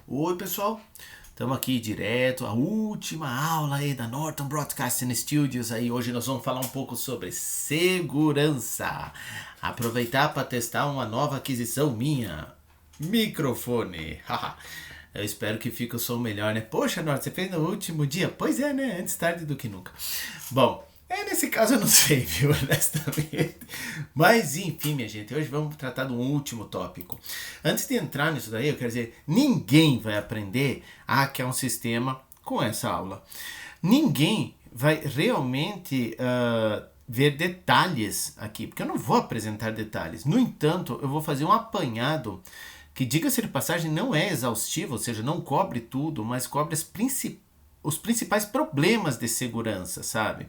Oi, pessoal. Estamos aqui direto, a última aula aí da Norton Broadcasting Studios. Aí hoje nós vamos falar um pouco sobre segurança. Aproveitar para testar uma nova aquisição minha, microfone. Eu espero que fique o som melhor, né? Poxa, Norton, você fez no último dia? Pois é, né? Antes tarde do que nunca. Bom, nesse caso eu não sei, viu, honestamente. Mas enfim, minha gente, hoje vamos tratar de um último tópico. Antes de entrar nisso daí, eu quero dizer, ninguém vai aprender a hackear um sistema com essa aula. Ninguém vai realmente ver detalhes aqui, porque eu não vou apresentar detalhes. No entanto, eu vou fazer um apanhado que, diga-se de passagem, não é exaustivo, ou seja, não cobre tudo, mas cobre os principais problemas de segurança, sabe?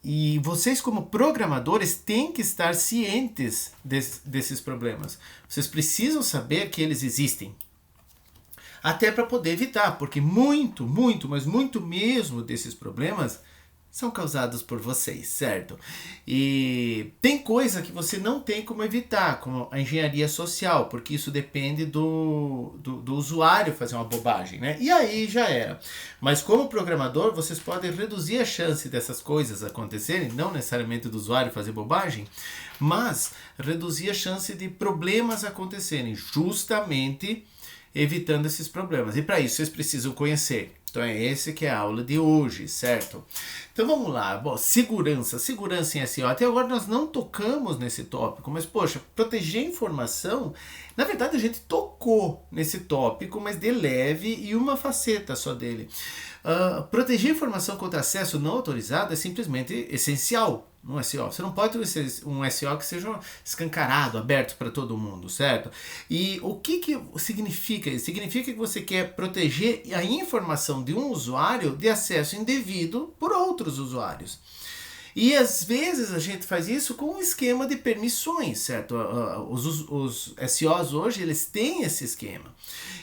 E vocês, como programadores, têm que estar cientes desses problemas. Vocês precisam saber que eles existem. Até para poder evitar, porque mas muito mesmo desses problemas são causados por vocês, certo? E tem coisa que você não tem como evitar, como a engenharia social, porque isso depende do usuário fazer uma bobagem, né? E aí já era. Mas como programador, vocês podem reduzir a chance dessas coisas acontecerem, não necessariamente do usuário fazer bobagem, mas reduzir a chance de problemas acontecerem, justamente evitando esses problemas. E para isso vocês precisam conhecer. Então é esse que é a aula de hoje, certo? Então vamos lá. Bom, segurança em SEO. Até agora nós não tocamos nesse tópico, mas poxa, proteger informação, na verdade a gente tocou nesse tópico, mas de leve e uma faceta só dele. Proteger informação contra acesso não autorizado é simplesmente essencial no SEO. Você não pode ter um SEO que seja escancarado, aberto para todo mundo, certo? E o que significa isso? Significa que você quer proteger a informação de um usuário de acesso indevido por outros usuários. E às vezes a gente faz isso com um esquema de permissões, certo? Os SEOs hoje, eles têm esse esquema.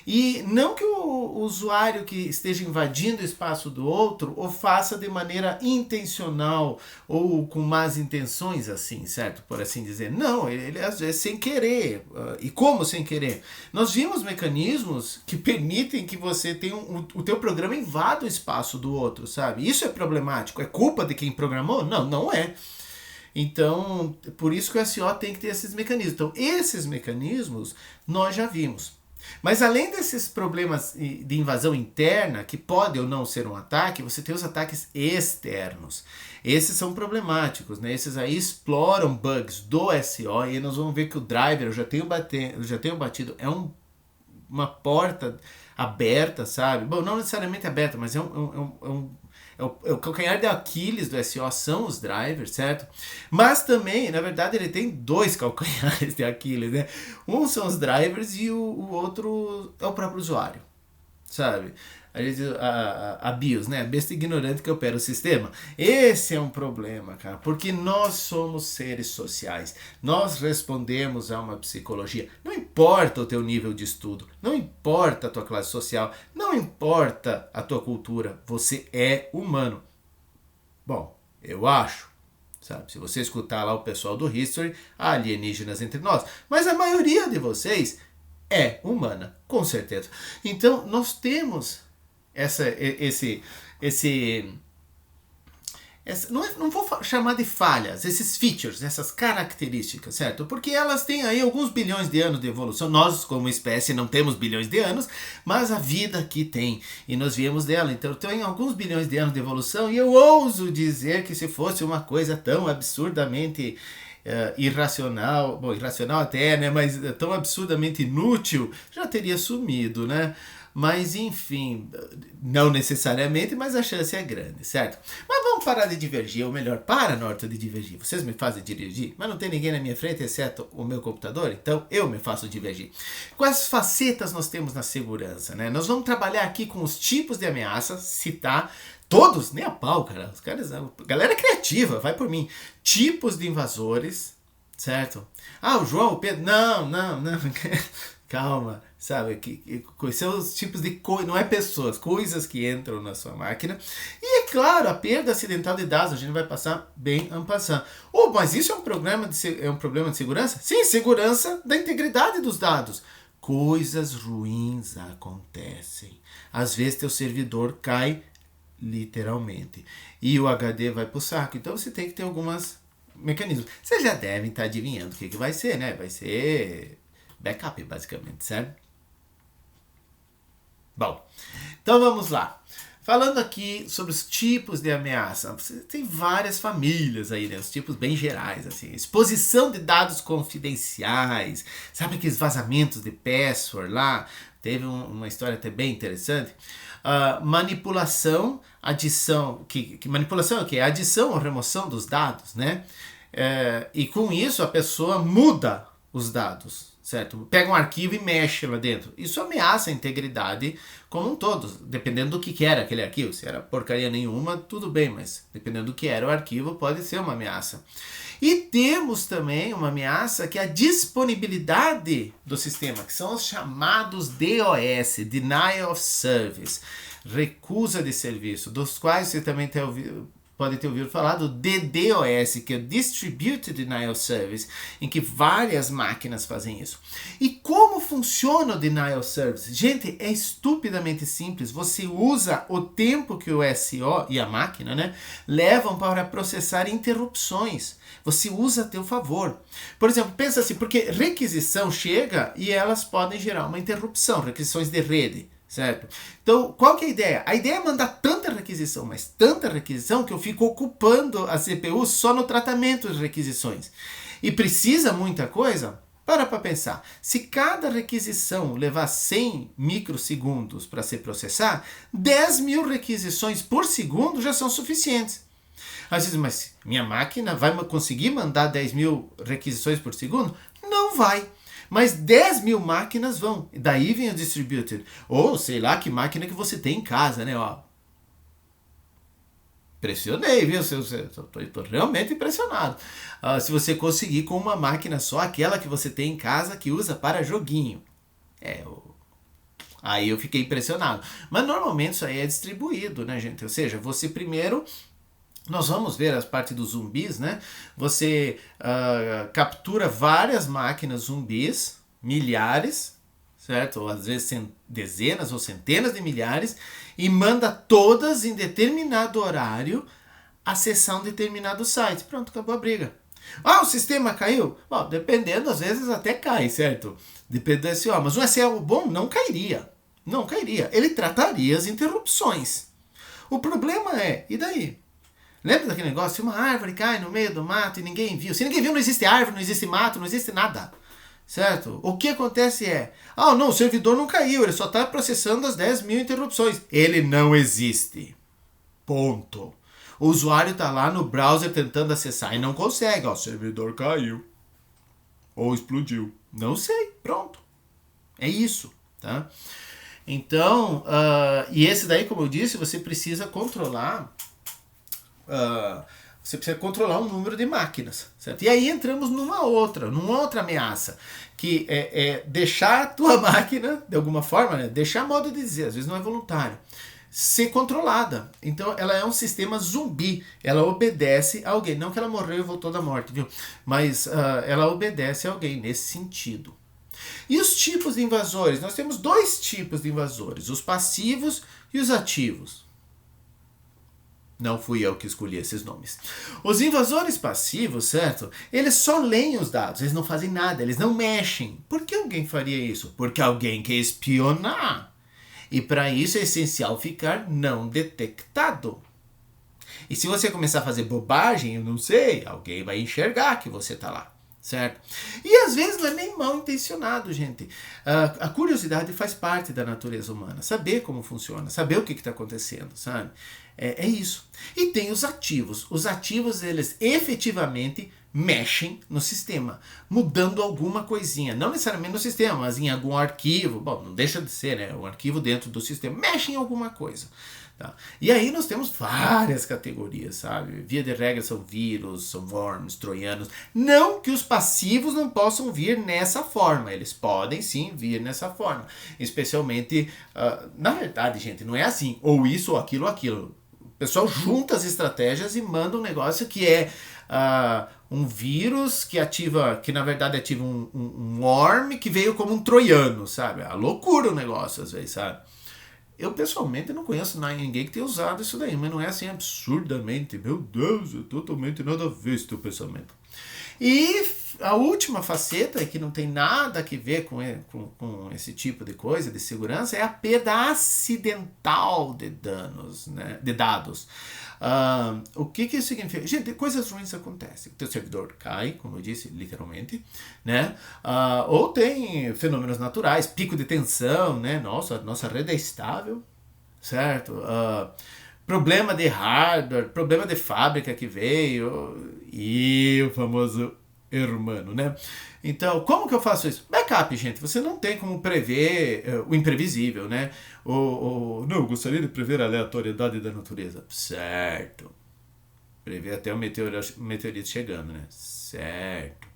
E não que o usuário que esteja invadindo o espaço do outro o faça de maneira intencional ou com más intenções, assim, certo? Por assim dizer. Não, ele às vezes sem querer. E como sem querer? Nós vimos mecanismos que permitem que você tenha o teu programa invada o espaço do outro, sabe? Isso é problemático. É culpa de quem programou? Não é. Então, por isso que o SEO tem que ter esses mecanismos. Então, esses mecanismos nós já vimos. Mas além desses problemas de invasão interna, que pode ou não ser um ataque, você tem os ataques externos. Esses são problemáticos, né? Esses aí exploram bugs do SEO e nós vamos ver que o driver, eu já tenho batido, é uma porta aberta, sabe? Bom, não necessariamente aberta, mas é o calcanhar de Aquiles do SEO são os drivers, certo? Mas também, na verdade, ele tem dois calcanhares de Aquiles, né? Um são os drivers e o outro é o próprio usuário, sabe? A BIOS, né? A besta ignorante que opera o sistema. Esse é um problema, cara, porque nós somos seres sociais. Nós respondemos a uma psicologia. Não importa o teu nível de estudo, não importa a tua classe social, não importa a tua cultura, você é humano. Bom, eu acho. Sabe? Se você escutar lá o pessoal do History, há alienígenas entre nós. Mas a maioria de vocês é humana, com certeza. Então, nós temos não vou chamar de falhas, esses features, essas características, certo? Porque elas têm aí alguns bilhões de anos de evolução. Nós, como espécie, não temos bilhões de anos, mas a vida aqui tem, e nós viemos dela. Então, tem alguns bilhões de anos de evolução, e eu ouso dizer que se fosse uma coisa tão absurdamente irracional, bom, irracional até, né? Mas tão absurdamente inútil, já teria sumido, né? Mas enfim, não necessariamente, mas a chance é grande, certo? Mas vamos parar de divergir, ou melhor, para, Norton, de divergir. Vocês me fazem divergir, mas não tem ninguém na minha frente, exceto o meu computador, então eu me faço divergir. Quais facetas nós temos na segurança, né? Nós vamos trabalhar aqui com os tipos de ameaças, citar todos, nem a pau, cara. Os caras, a galera é criativa, vai por mim. Tipos de invasores, certo? O João, o Pedro, não. Calma, sabe? Quais são os tipos de coisas, não é pessoas, coisas que entram na sua máquina. E é claro, a perda acidental de dados, a gente vai passar bem en passant. Mas isso é um problema de segurança? Sim, segurança da integridade dos dados. coisas ruins acontecem. Às vezes teu servidor cai literalmente e o HD vai pro saco. Então você tem que ter alguns mecanismos. Vocês já devem estar adivinhando o que vai ser, né? Vai ser backup, basicamente, certo? Bom, então vamos lá. Falando aqui sobre os tipos de ameaça, você tem várias famílias aí, né? Os tipos bem gerais, assim. Exposição de dados confidenciais, sabe aqueles vazamentos de password lá? Teve uma história até bem interessante. Manipulação, adição, que manipulação é o quê? Adição ou remoção dos dados, né? E com isso a pessoa muda os dados, certo? Pega um arquivo e mexe lá dentro. Isso ameaça a integridade como um todo, dependendo do que era aquele arquivo. Se era porcaria nenhuma, tudo bem, mas dependendo do que era o arquivo, pode ser uma ameaça. E temos também uma ameaça que é a disponibilidade do sistema, que são os chamados DOS, Denial of Service, recusa de serviço, dos quais você também pode ter ouvido falar do DDoS, que é o Distributed Denial of Service, em que várias máquinas fazem isso. E como funciona o Denial of Service? Gente, é estupidamente simples. Você usa o tempo que o SO e a máquina, né, levam para processar interrupções. Você usa a teu favor. Por exemplo, pensa assim, porque requisição chega e elas podem gerar uma interrupção, requisições de rede. Certo? Então, qual que é a ideia? A ideia é mandar tanta requisição, mas tanta requisição que eu fico ocupando a CPU só no tratamento de requisições. E precisa muita coisa? Para pensar. Se cada requisição levar 100 microsegundos para se processar, 10.000 requisições por segundo já são suficientes. Às vezes, mas minha máquina vai conseguir mandar 10.000 requisições por segundo? Não vai. Mas 10.000 máquinas vão. Daí vem o distributed. Ou sei lá que máquina que você tem em casa, né? Ó. Impressionei, viu? Estou realmente impressionado. Se você conseguir com uma máquina só, aquela que você tem em casa que usa para joguinho. Aí eu fiquei impressionado. Mas normalmente isso aí é distribuído, né, gente? Ou seja, você primeiro... Nós vamos ver as partes dos zumbis, né? Você captura várias máquinas zumbis, milhares, certo? Ou às vezes dezenas ou centenas de milhares, e manda todas em determinado horário acessar um determinado site. Pronto, acabou a briga. O sistema caiu? Bom, dependendo, às vezes até cai, certo? Depende do SO. Mas um SO bom não cairia. Não cairia. Ele trataria as interrupções. O problema é, e daí? Lembra daquele negócio? Se uma árvore cai no meio do mato e ninguém viu. Se ninguém viu, não existe árvore, não existe mato, não existe nada. Certo? O que acontece é... não, o servidor não caiu, ele só está processando as 10.000 interrupções. Ele não existe. Ponto. O usuário está lá no browser tentando acessar e não consegue. O servidor caiu. Ou explodiu. Não sei. Pronto. É isso. Tá? Então, e esse daí, como eu disse, você precisa controlar... você precisa controlar um número de máquinas, certo? E aí entramos numa outra ameaça, que é deixar a tua máquina, de alguma forma, né? Deixar modo de dizer, às vezes não é voluntário, ser controlada. Então ela é um sistema zumbi, ela obedece a alguém, não que ela morreu e voltou da morte, viu? Mas ela obedece a alguém nesse sentido. E os tipos de invasores? Nós temos dois tipos de invasores, os passivos e os ativos. Não fui eu que escolhi esses nomes. Os invasores passivos, certo? Eles só leem os dados, eles não fazem nada, eles não mexem. Por que alguém faria isso? Porque alguém quer espionar. E para isso é essencial ficar não detectado. E se você começar a fazer bobagem, eu não sei, alguém vai enxergar que você está lá. Certo? E às vezes não é nem mal intencionado, gente. A curiosidade faz parte da natureza humana. Saber como funciona, saber o que está acontecendo, sabe? É isso. E tem os ativos. Os ativos, eles efetivamente mexem no sistema, mudando alguma coisinha. Não necessariamente no sistema, mas em algum arquivo. Bom, não deixa de ser, né? Um arquivo dentro do sistema. Mexe em alguma coisa. Tá? E aí nós temos várias categorias, sabe? Via de regra são vírus, são worms, troianos. Não que os passivos não possam vir nessa forma. Eles podem sim vir nessa forma. Especialmente, na verdade, gente, não é assim. Ou isso, ou aquilo, ou aquilo. O pessoal junta as estratégias e manda um negócio que é um vírus que na verdade ativa um worm que veio como um troiano, sabe? É loucura o negócio às vezes, sabe? Eu pessoalmente não conheço ninguém que tenha usado isso daí, mas não é assim absurdamente, meu Deus, é totalmente nada a ver esse teu pensamento. E a última faceta, que não tem nada a ver com esse tipo de coisa, de segurança, é a perda acidental de dados, né? De dados. O que isso significa? Gente, coisas ruins acontecem. O teu servidor cai, como eu disse, literalmente, né? Ou tem fenômenos naturais, pico de tensão, né? Nossa rede é estável, certo? Problema de hardware, problema de fábrica que veio, e o famoso hermano, né? Então, como que eu faço isso? Backup, gente. Você não tem como prever o imprevisível, né? Não, eu gostaria de prever a aleatoriedade da natureza. Certo. Prever até o meteorito chegando, né? Certo.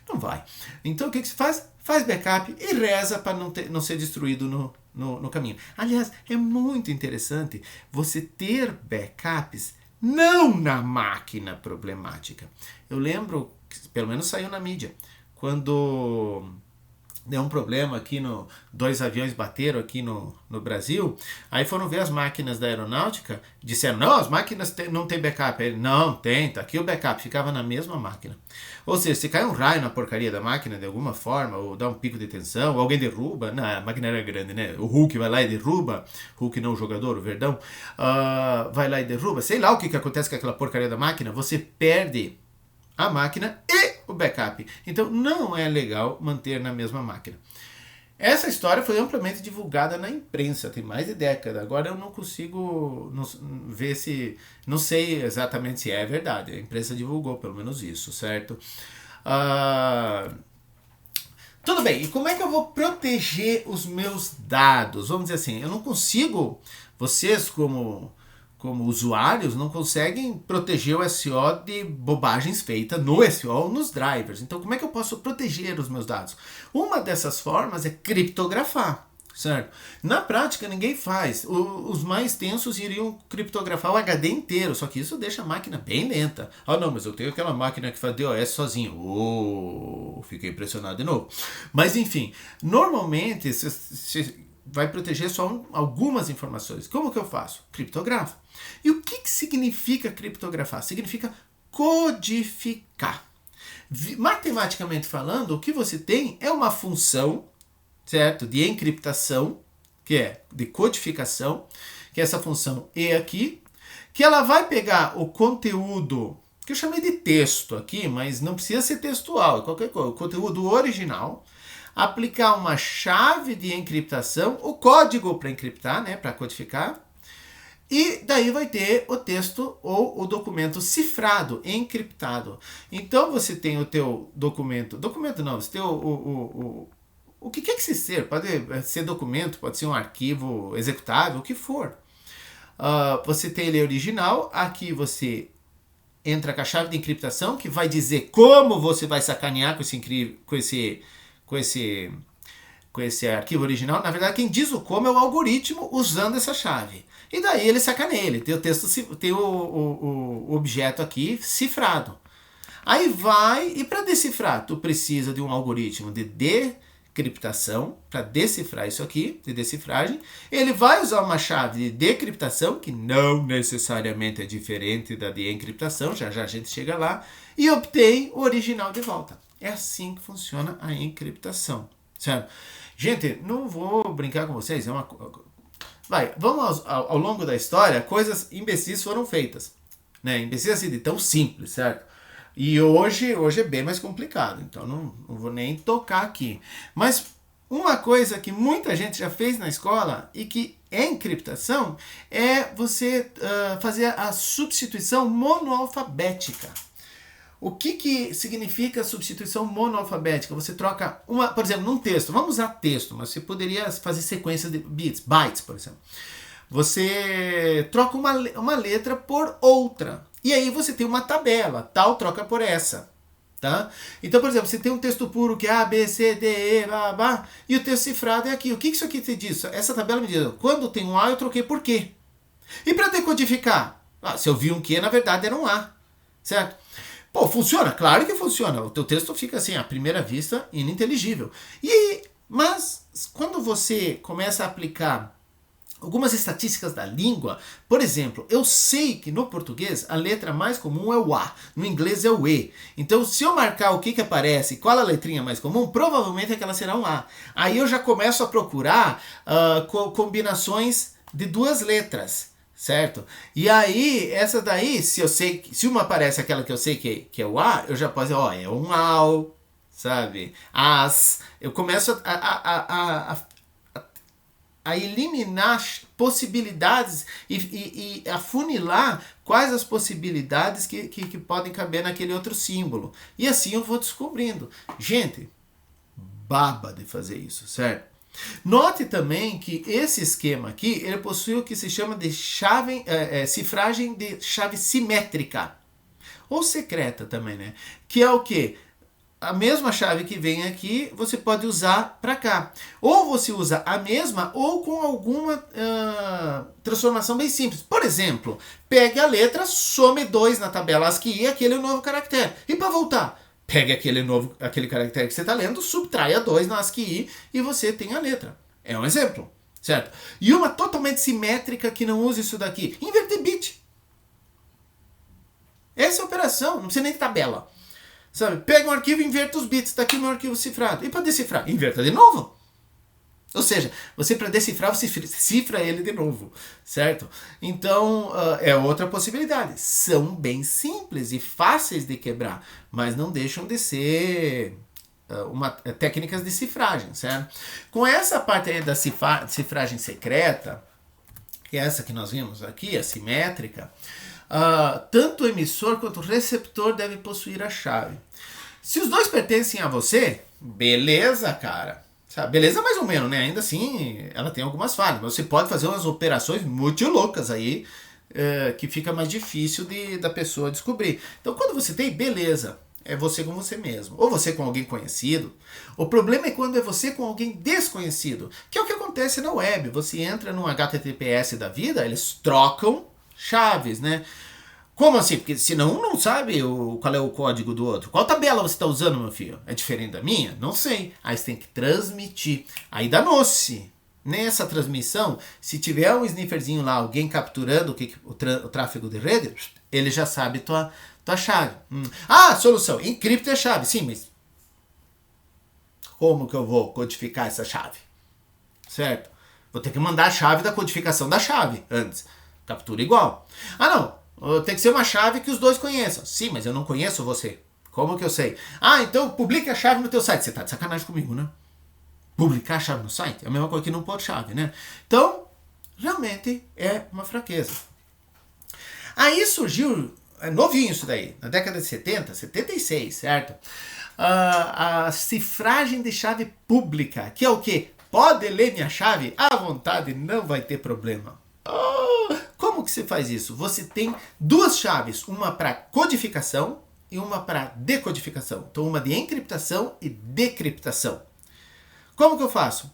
Não vai. Então, o que você faz? Faz backup e reza para não ser destruído no caminho. Aliás, é muito interessante você ter backups não na máquina problemática. Eu lembro, pelo menos saiu na mídia, quando deu um problema aqui, dois aviões bateram aqui no Brasil, aí foram ver as máquinas da aeronáutica, disseram, não, as máquinas não tem backup. Ele, não, tem, tá aqui o backup, ficava na mesma máquina. Ou seja, se cai um raio na porcaria da máquina de alguma forma, ou dá um pico de tensão, ou alguém derruba, não, a máquina era grande, né? O Hulk vai lá e derruba, Hulk não o jogador, o Verdão, vai lá e derruba, sei lá o que acontece com aquela porcaria da máquina, você perde a máquina e o backup. Então não é legal manter na mesma máquina. Essa história foi amplamente divulgada na imprensa, tem mais de década. Agora eu não consigo ver se... Não sei exatamente se é verdade. A imprensa divulgou pelo menos isso, certo? Tudo bem, e como é que eu vou proteger os meus dados? Vamos dizer assim, eu não consigo... Vocês como usuários não conseguem proteger o SEO de bobagens feitas no SEO ou nos drivers. Então, como é que eu posso proteger os meus dados? Uma dessas formas é criptografar, certo? Na prática, ninguém faz. Os mais tensos iriam criptografar o HD inteiro, só que isso deixa a máquina bem lenta. Não, mas eu tenho aquela máquina que faz DOS sozinho. Fiquei impressionado de novo. Mas, enfim, normalmente... vai proteger só algumas informações. Como que eu faço? Criptografo. E o que significa criptografar? Significa codificar. Matematicamente falando, o que você tem é uma função, certo? De encriptação, que é de codificação, que é essa função E aqui, que ela vai pegar o conteúdo, que eu chamei de texto aqui, mas não precisa ser textual, qualquer coisa, o conteúdo original, aplicar uma chave de encriptação, o código para encriptar, né, para codificar, e daí vai ter o texto ou o documento cifrado, encriptado. Então você tem o teu documento não, você tem o que quer que se seja, pode ser documento, pode ser um arquivo executável, o que for. Você tem ele original, aqui você entra com a chave de encriptação, que vai dizer como você vai sacanear com esse arquivo original. Na verdade, quem diz o como é o algoritmo usando essa chave. E daí ele sacaneia, ele tem o texto, tem o objeto aqui cifrado. Aí vai, e para decifrar, tu precisa de um algoritmo de decriptação, para decifrar isso aqui, de decifragem. Ele vai usar uma chave de decriptação, que não necessariamente é diferente da de encriptação, já a gente chega lá, e obtém o original de volta. É assim que funciona a encriptação, certo? Gente, não vou brincar com vocês, vamos ao longo da história, coisas imbecis foram feitas, né? Imbecis assim, de tão simples, certo? E hoje é bem mais complicado, então não vou nem tocar aqui. Mas uma coisa que muita gente já fez na escola e que é encriptação é você fazer a substituição monoalfabética. O que significa substituição monoalfabética? Você troca por exemplo, num texto, vamos usar texto, mas você poderia fazer sequência de bytes, por exemplo. Você troca uma letra por outra. E aí você tem uma tabela, tal troca por essa. Tá? Então, por exemplo, você tem um texto puro que é A, B, C, D, E, blá, blá, e o texto cifrado é aqui. O que isso aqui te diz? Essa tabela me diz, quando tem um A, eu troquei por quê? E para decodificar? Se eu vi um Q, na verdade era um A. Certo? Pô, funciona? Claro que funciona. O teu texto fica assim, à primeira vista, ininteligível. Mas quando você começa a aplicar algumas estatísticas da língua, por exemplo, eu sei que no português a letra mais comum é o A, no inglês é o E. Então, se eu marcar o que aparece, qual a letrinha mais comum, provavelmente aquela será um A. Aí eu já começo a procurar combinações de duas letras, certo? E aí, essa daí, se uma aparece aquela que eu sei que é o A, eu já posso dizer, ó, é um AU, sabe? As. Eu começo a eliminar possibilidades e afunilar quais as possibilidades que podem caber naquele outro símbolo. E assim eu vou descobrindo. Gente, baba de fazer isso, certo? Note também que esse esquema aqui, ele possui o que se chama de cifragem de chave simétrica. Ou secreta também, né? Que é o quê? A mesma chave que vem aqui, você pode usar para cá. Ou você usa a mesma ou com alguma transformação bem simples. Por exemplo, pegue a letra, some 2 na tabela ASCII, aquele é o novo caractere. E para voltar, pegue aquele caractere que você está lendo, subtraia 2 na ASCII e você tem a letra. É um exemplo, certo? E uma totalmente simétrica que não usa isso daqui. Inverter bit. Essa é a operação, não precisa nem de tabela. Sabe? Pega um arquivo e inverta os bits. Está aqui o meu arquivo cifrado. E para decifrar? Inverta de novo. Ou seja, você para decifrar, você cifra ele de novo. Certo? Então, é outra possibilidade. São bem simples e fáceis de quebrar, mas não deixam de ser técnicas de cifragem. Certo? Com essa parte aí da cifragem secreta, que é essa que nós vimos aqui, a simétrica, tanto o emissor quanto o receptor devem possuir a chave. Se os dois pertencem a você, beleza, cara. Sabe? Beleza mais ou menos, né? Ainda assim, ela tem algumas falhas. Mas você pode fazer umas operações muito loucas aí, que fica mais difícil da pessoa descobrir. Então, quando você tem, beleza. É você com você mesmo. Ou você com alguém conhecido. O problema é quando é você com alguém desconhecido. Que é o que acontece na web. Você entra num HTTPS da vida, eles trocam chaves, né? Como assim? Porque senão um não sabe qual é o código do outro. Qual tabela você está usando, meu filho? É diferente da minha? Não sei. Aí você tem que transmitir. Aí danou-se. Nessa transmissão, se tiver um snifferzinho lá, alguém capturando o tráfego de rede, ele já sabe tua chave. Solução. Encripta a chave. Sim, mas como que eu vou codificar essa chave? Certo? Vou ter que mandar a chave da codificação da chave antes. Captura igual. Não. Tem que ser uma chave que os dois conheçam. Sim, mas eu não conheço você. Como que eu sei? Então publique a chave no teu site. Você tá de sacanagem comigo, né? Publicar a chave no site é a mesma coisa que não pôr chave, né? Então, realmente é uma fraqueza. Aí surgiu, novinho isso daí, na década de 70, 76, certo? A cifragem de chave pública, que é o quê? Pode ler minha chave à vontade, não vai ter problema. Como que se faz isso? Você tem duas chaves, uma para codificação e uma para decodificação. Então, uma de encriptação e decriptação. Como que eu faço?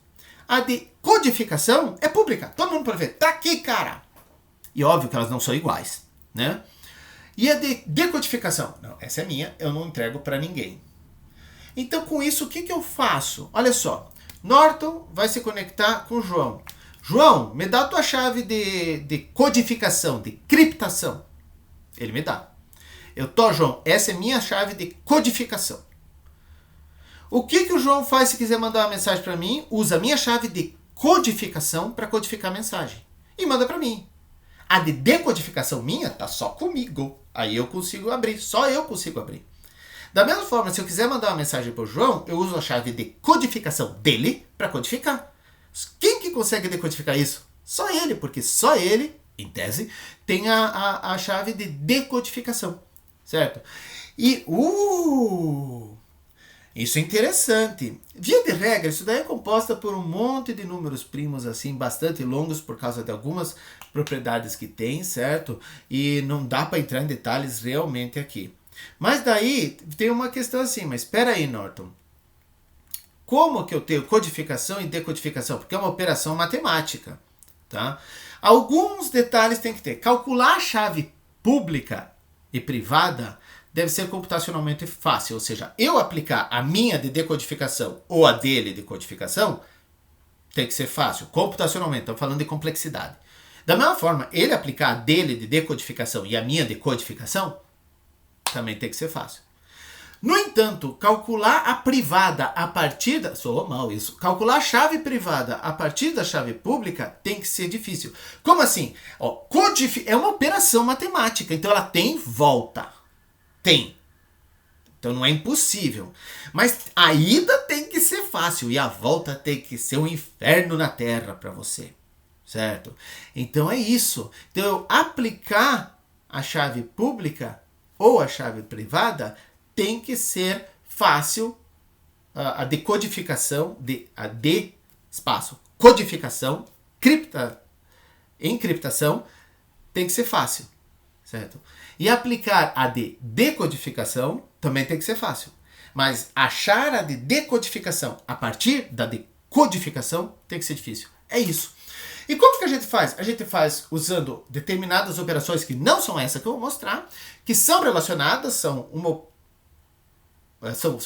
A de codificação é pública. Todo mundo pode ver. Tá aqui, cara. E óbvio que elas não são iguais, né? E a de decodificação? Não, essa é minha, eu não entrego para ninguém. Então, com isso, o que eu faço? Olha só. Norton vai se conectar com o João. João, me dá a tua chave de codificação, de criptação. Ele me dá. João, essa é minha chave de codificação. O que o João faz se quiser mandar uma mensagem para mim? Usa a minha chave de codificação para codificar a mensagem. E manda para mim. A de decodificação minha tá só comigo. Aí eu consigo abrir. Só eu consigo abrir. Da mesma forma, se eu quiser mandar uma mensagem para o João, eu uso a chave de codificação dele para codificar. Quem que consegue decodificar isso? Só ele, porque só ele, em tese, tem a chave de decodificação. Certo? E, isso é interessante. Via de regra, isso daí é composta por um monte de números primos, assim, bastante longos, por causa de algumas propriedades que tem, certo? E não dá para entrar em detalhes realmente aqui. Mas daí, tem uma questão assim, mas espera aí, Norton. Como que eu tenho codificação e decodificação? Porque é uma operação matemática, tá? Alguns detalhes tem que ter. Calcular a chave pública e privada deve ser computacionalmente fácil. Ou seja, eu aplicar a minha de decodificação ou a dele de codificação tem que ser fácil. Computacionalmente, estamos falando de complexidade. Da mesma forma, ele aplicar a dele de decodificação e a minha de codificação também tem que ser fácil. No entanto, calcular a privada a partir da... Soou mal isso. Calcular a chave privada a partir da chave pública tem que ser difícil. Como assim? É uma operação matemática, então ela tem volta. Tem. Então não é impossível. Mas a ida tem que ser fácil e a volta tem que ser um inferno na terra para você. Certo? Então é isso. Então eu aplicar a chave pública ou a chave privada tem que ser fácil. A decodificação, codificação, encriptação tem que ser fácil, certo? E aplicar a de decodificação também tem que ser fácil. Mas achar a de decodificação a partir da decodificação tem que ser difícil. É isso. E como que a gente faz? A gente faz usando determinadas operações que não são essa que eu vou mostrar, que são relacionadas, são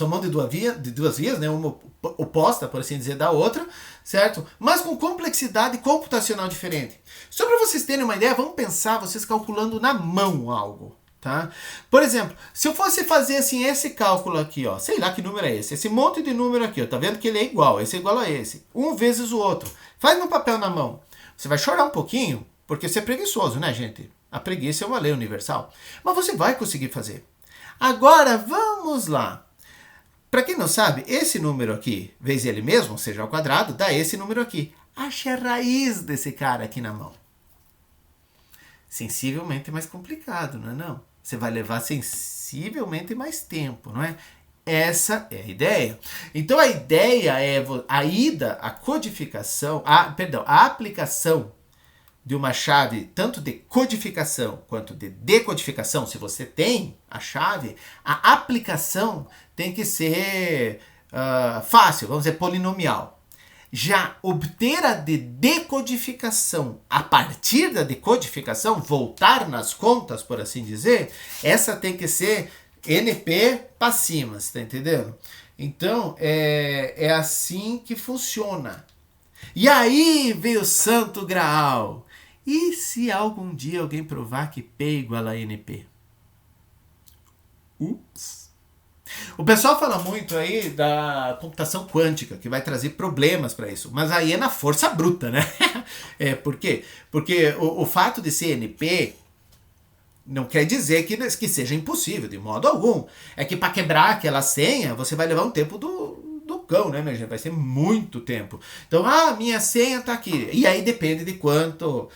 mão de duas vias, né? Uma oposta, por assim dizer, da outra, certo? Mas com complexidade computacional diferente. Só para vocês terem uma ideia, vamos pensar vocês calculando na mão algo, tá? Por exemplo, se eu fosse fazer assim esse cálculo aqui, ó, sei lá que número é esse monte de número aqui, ó, tá vendo que ele é igual, esse é igual a esse, um vezes o outro. Faz no papel na mão. Você vai chorar um pouquinho, porque você é preguiçoso, né, gente? A preguiça é uma lei universal. Mas você vai conseguir fazer. Agora, vamos lá. Para quem não sabe, esse número aqui, vezes ele mesmo, ou seja, ao quadrado, dá esse número aqui. Ache a raiz desse cara aqui na mão. Sensivelmente mais complicado, não é não? Você vai levar sensivelmente mais tempo, não é? Essa é a ideia. Então a ideia é a codificação, a aplicação de uma chave, tanto de codificação quanto de decodificação, se você tem a chave, a aplicação tem que ser fácil, vamos dizer, polinomial. Já obter a de decodificação a partir da decodificação, voltar nas contas, por assim dizer, essa tem que ser NP para cima, você tá entendendo? Então, é assim que funciona. E aí veio o Santo Graal. E se algum dia alguém provar que P igual a NP? Ups. O pessoal fala muito aí da computação quântica, que vai trazer problemas para isso. Mas aí é na força bruta, né? Por quê? Porque o fato de ser NP não quer dizer que seja impossível, de modo algum. É que para quebrar aquela senha, você vai levar um tempo do cão, né, minha gente? Vai ser muito tempo. Então, minha senha tá aqui. E aí depende de quanto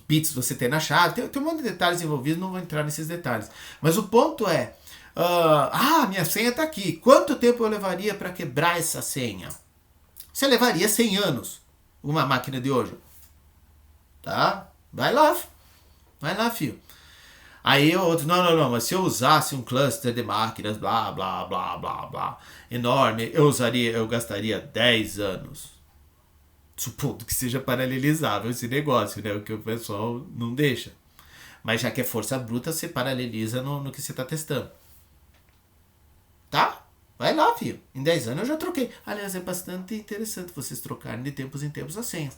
bits você tem na chave. Tem um monte de detalhes envolvidos, não vou entrar nesses detalhes. Mas o ponto é, minha senha tá aqui. Quanto tempo eu levaria para quebrar essa senha? Você levaria 100 anos, uma máquina de hoje. Tá? Vai lá, filho. Aí o outro, não, mas se eu usasse um cluster de máquinas, blá, blá, blá, blá, blá, enorme, eu gastaria 10 anos. Supondo que seja paralelizável esse negócio, né? O que o pessoal não deixa. Mas já que é força bruta, você paraleliza no que você está testando. Tá? Vai lá, filho. Em 10 anos eu já troquei. Aliás, é bastante interessante vocês trocarem de tempos em tempos as senhas.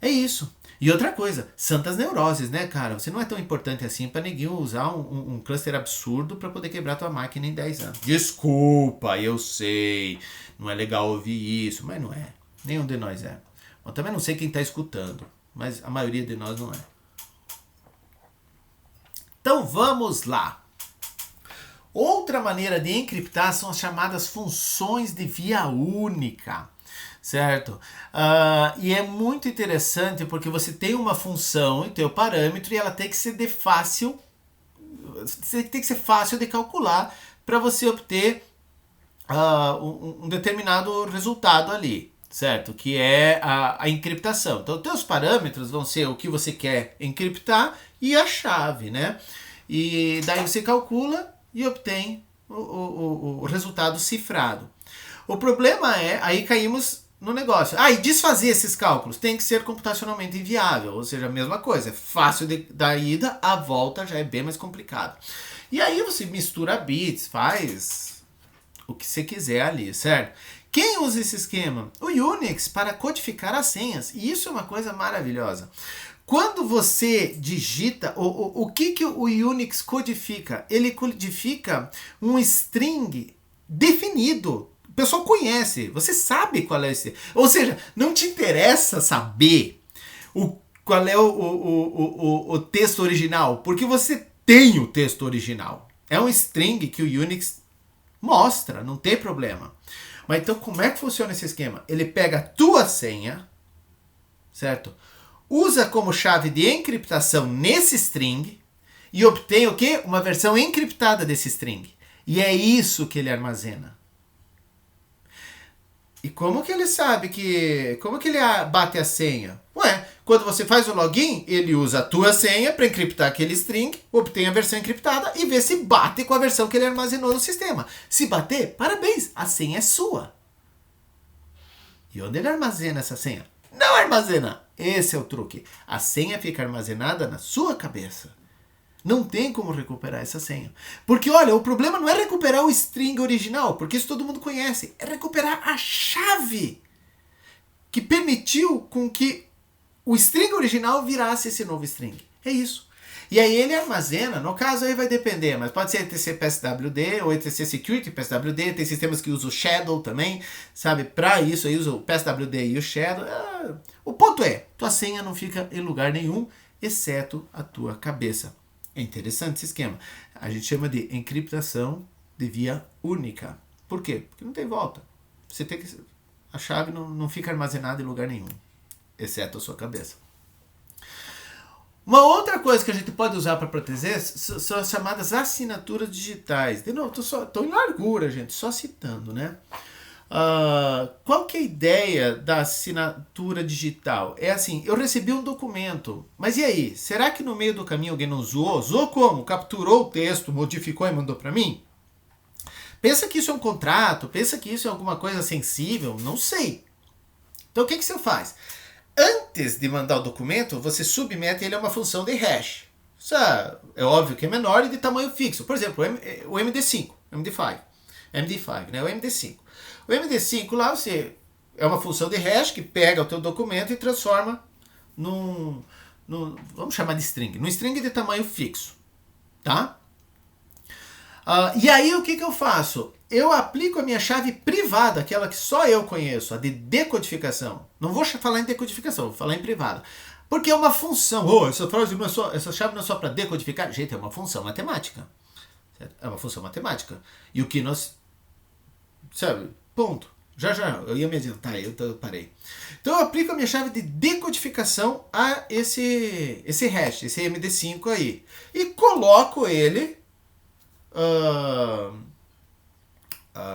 É isso. E outra coisa, santas neuroses, né, cara? Você não é tão importante assim para neguinho usar um cluster absurdo para poder quebrar tua máquina em 10 anos. Desculpa, eu sei. Não é legal ouvir isso, mas não é. Nenhum de nós é. Eu também não sei quem está escutando, mas a maioria de nós não é. Então vamos lá. Outra maneira de encriptar são as chamadas funções de via única. Certo? E é muito interessante porque você tem uma função e tem o parâmetro e ela tem que ser tem que ser fácil de calcular para você obter um determinado resultado ali, certo? Que é a encriptação. Então, os teus parâmetros vão ser o que você quer encriptar e a chave, né? E daí você calcula e obtém o resultado cifrado. O problema é, aí caímos no negócio. E desfazer esses cálculos tem que ser computacionalmente inviável, ou seja, a mesma coisa, é fácil da ida, a volta já é bem mais complicado. E aí você mistura bits, faz o que você quiser ali, certo? Quem usa esse esquema? O Unix para codificar as senhas. E isso é uma coisa maravilhosa. Quando você digita, o que o Unix codifica? Ele codifica um string definido. O pessoal conhece, você sabe qual é esse. Ou seja, não te interessa saber qual é o texto original, porque você tem o texto original. É um string que o Unix mostra, não tem problema. Mas então como é que funciona esse esquema? Ele pega a tua senha, certo? Usa como chave de encriptação nesse string e obtém o quê? Uma versão encriptada desse string. E é isso que ele armazena. E como que ele sabe que... Como que ele bate a senha? Ué, quando você faz o login, ele usa a tua senha para encriptar aquele string, obtém a versão encriptada e vê se bate com a versão que ele armazenou no sistema. Se bater, parabéns, a senha é sua. E onde ele armazena essa senha? Não armazena! Esse é o truque. A senha fica armazenada na sua cabeça. Não tem como recuperar essa senha. Porque, olha, o problema não é recuperar o string original, porque isso todo mundo conhece. É recuperar a chave que permitiu com que o string original virasse esse novo string. É isso. E aí ele armazena, no caso aí vai depender, mas pode ser ETC PSWD ou ETC Security PSWD, tem sistemas que usam o Shadow também, sabe? Para isso aí usa o PSWD e o Shadow. O ponto é, tua senha não fica em lugar nenhum, exceto a tua cabeça. É interessante esse esquema. A gente chama de encriptação de via única. Por quê? Porque não tem volta. Você tem que... A chave não fica armazenada em lugar nenhum, exceto a sua cabeça. Uma outra coisa que a gente pode usar para proteger são as chamadas assinaturas digitais. De novo, estou em largura, gente, só citando, né? Qual que é a ideia da assinatura digital? É assim, eu recebi um documento, mas e aí? Será que no meio do caminho alguém não zoou? Zoou como? Capturou o texto, modificou e mandou para mim? Pensa que isso é um contrato? Pensa que isso é alguma coisa sensível? Não sei. Então o que você faz? Antes de mandar o documento, você submete ele a uma função de hash. Isso é óbvio que é menor e de tamanho fixo. Por exemplo, o MD5, MD5, né? O MD5. O MD5 lá você é uma função de hash que pega o teu documento e transforma num vamos chamar de string, num string de tamanho fixo, tá? E aí o que eu faço? Eu aplico a minha chave privada, aquela que só eu conheço, a de decodificação. Não vou falar em decodificação, vou falar em privada. Porque é uma função. Essa chave não é só para decodificar. Gente, é uma função matemática. Certo? É uma função matemática. E o que nós... Sabe? Ponto. Já, eu ia me adiantar, eu parei. Então eu aplico a minha chave de decodificação a esse hash, esse MD5 aí. E coloco ele...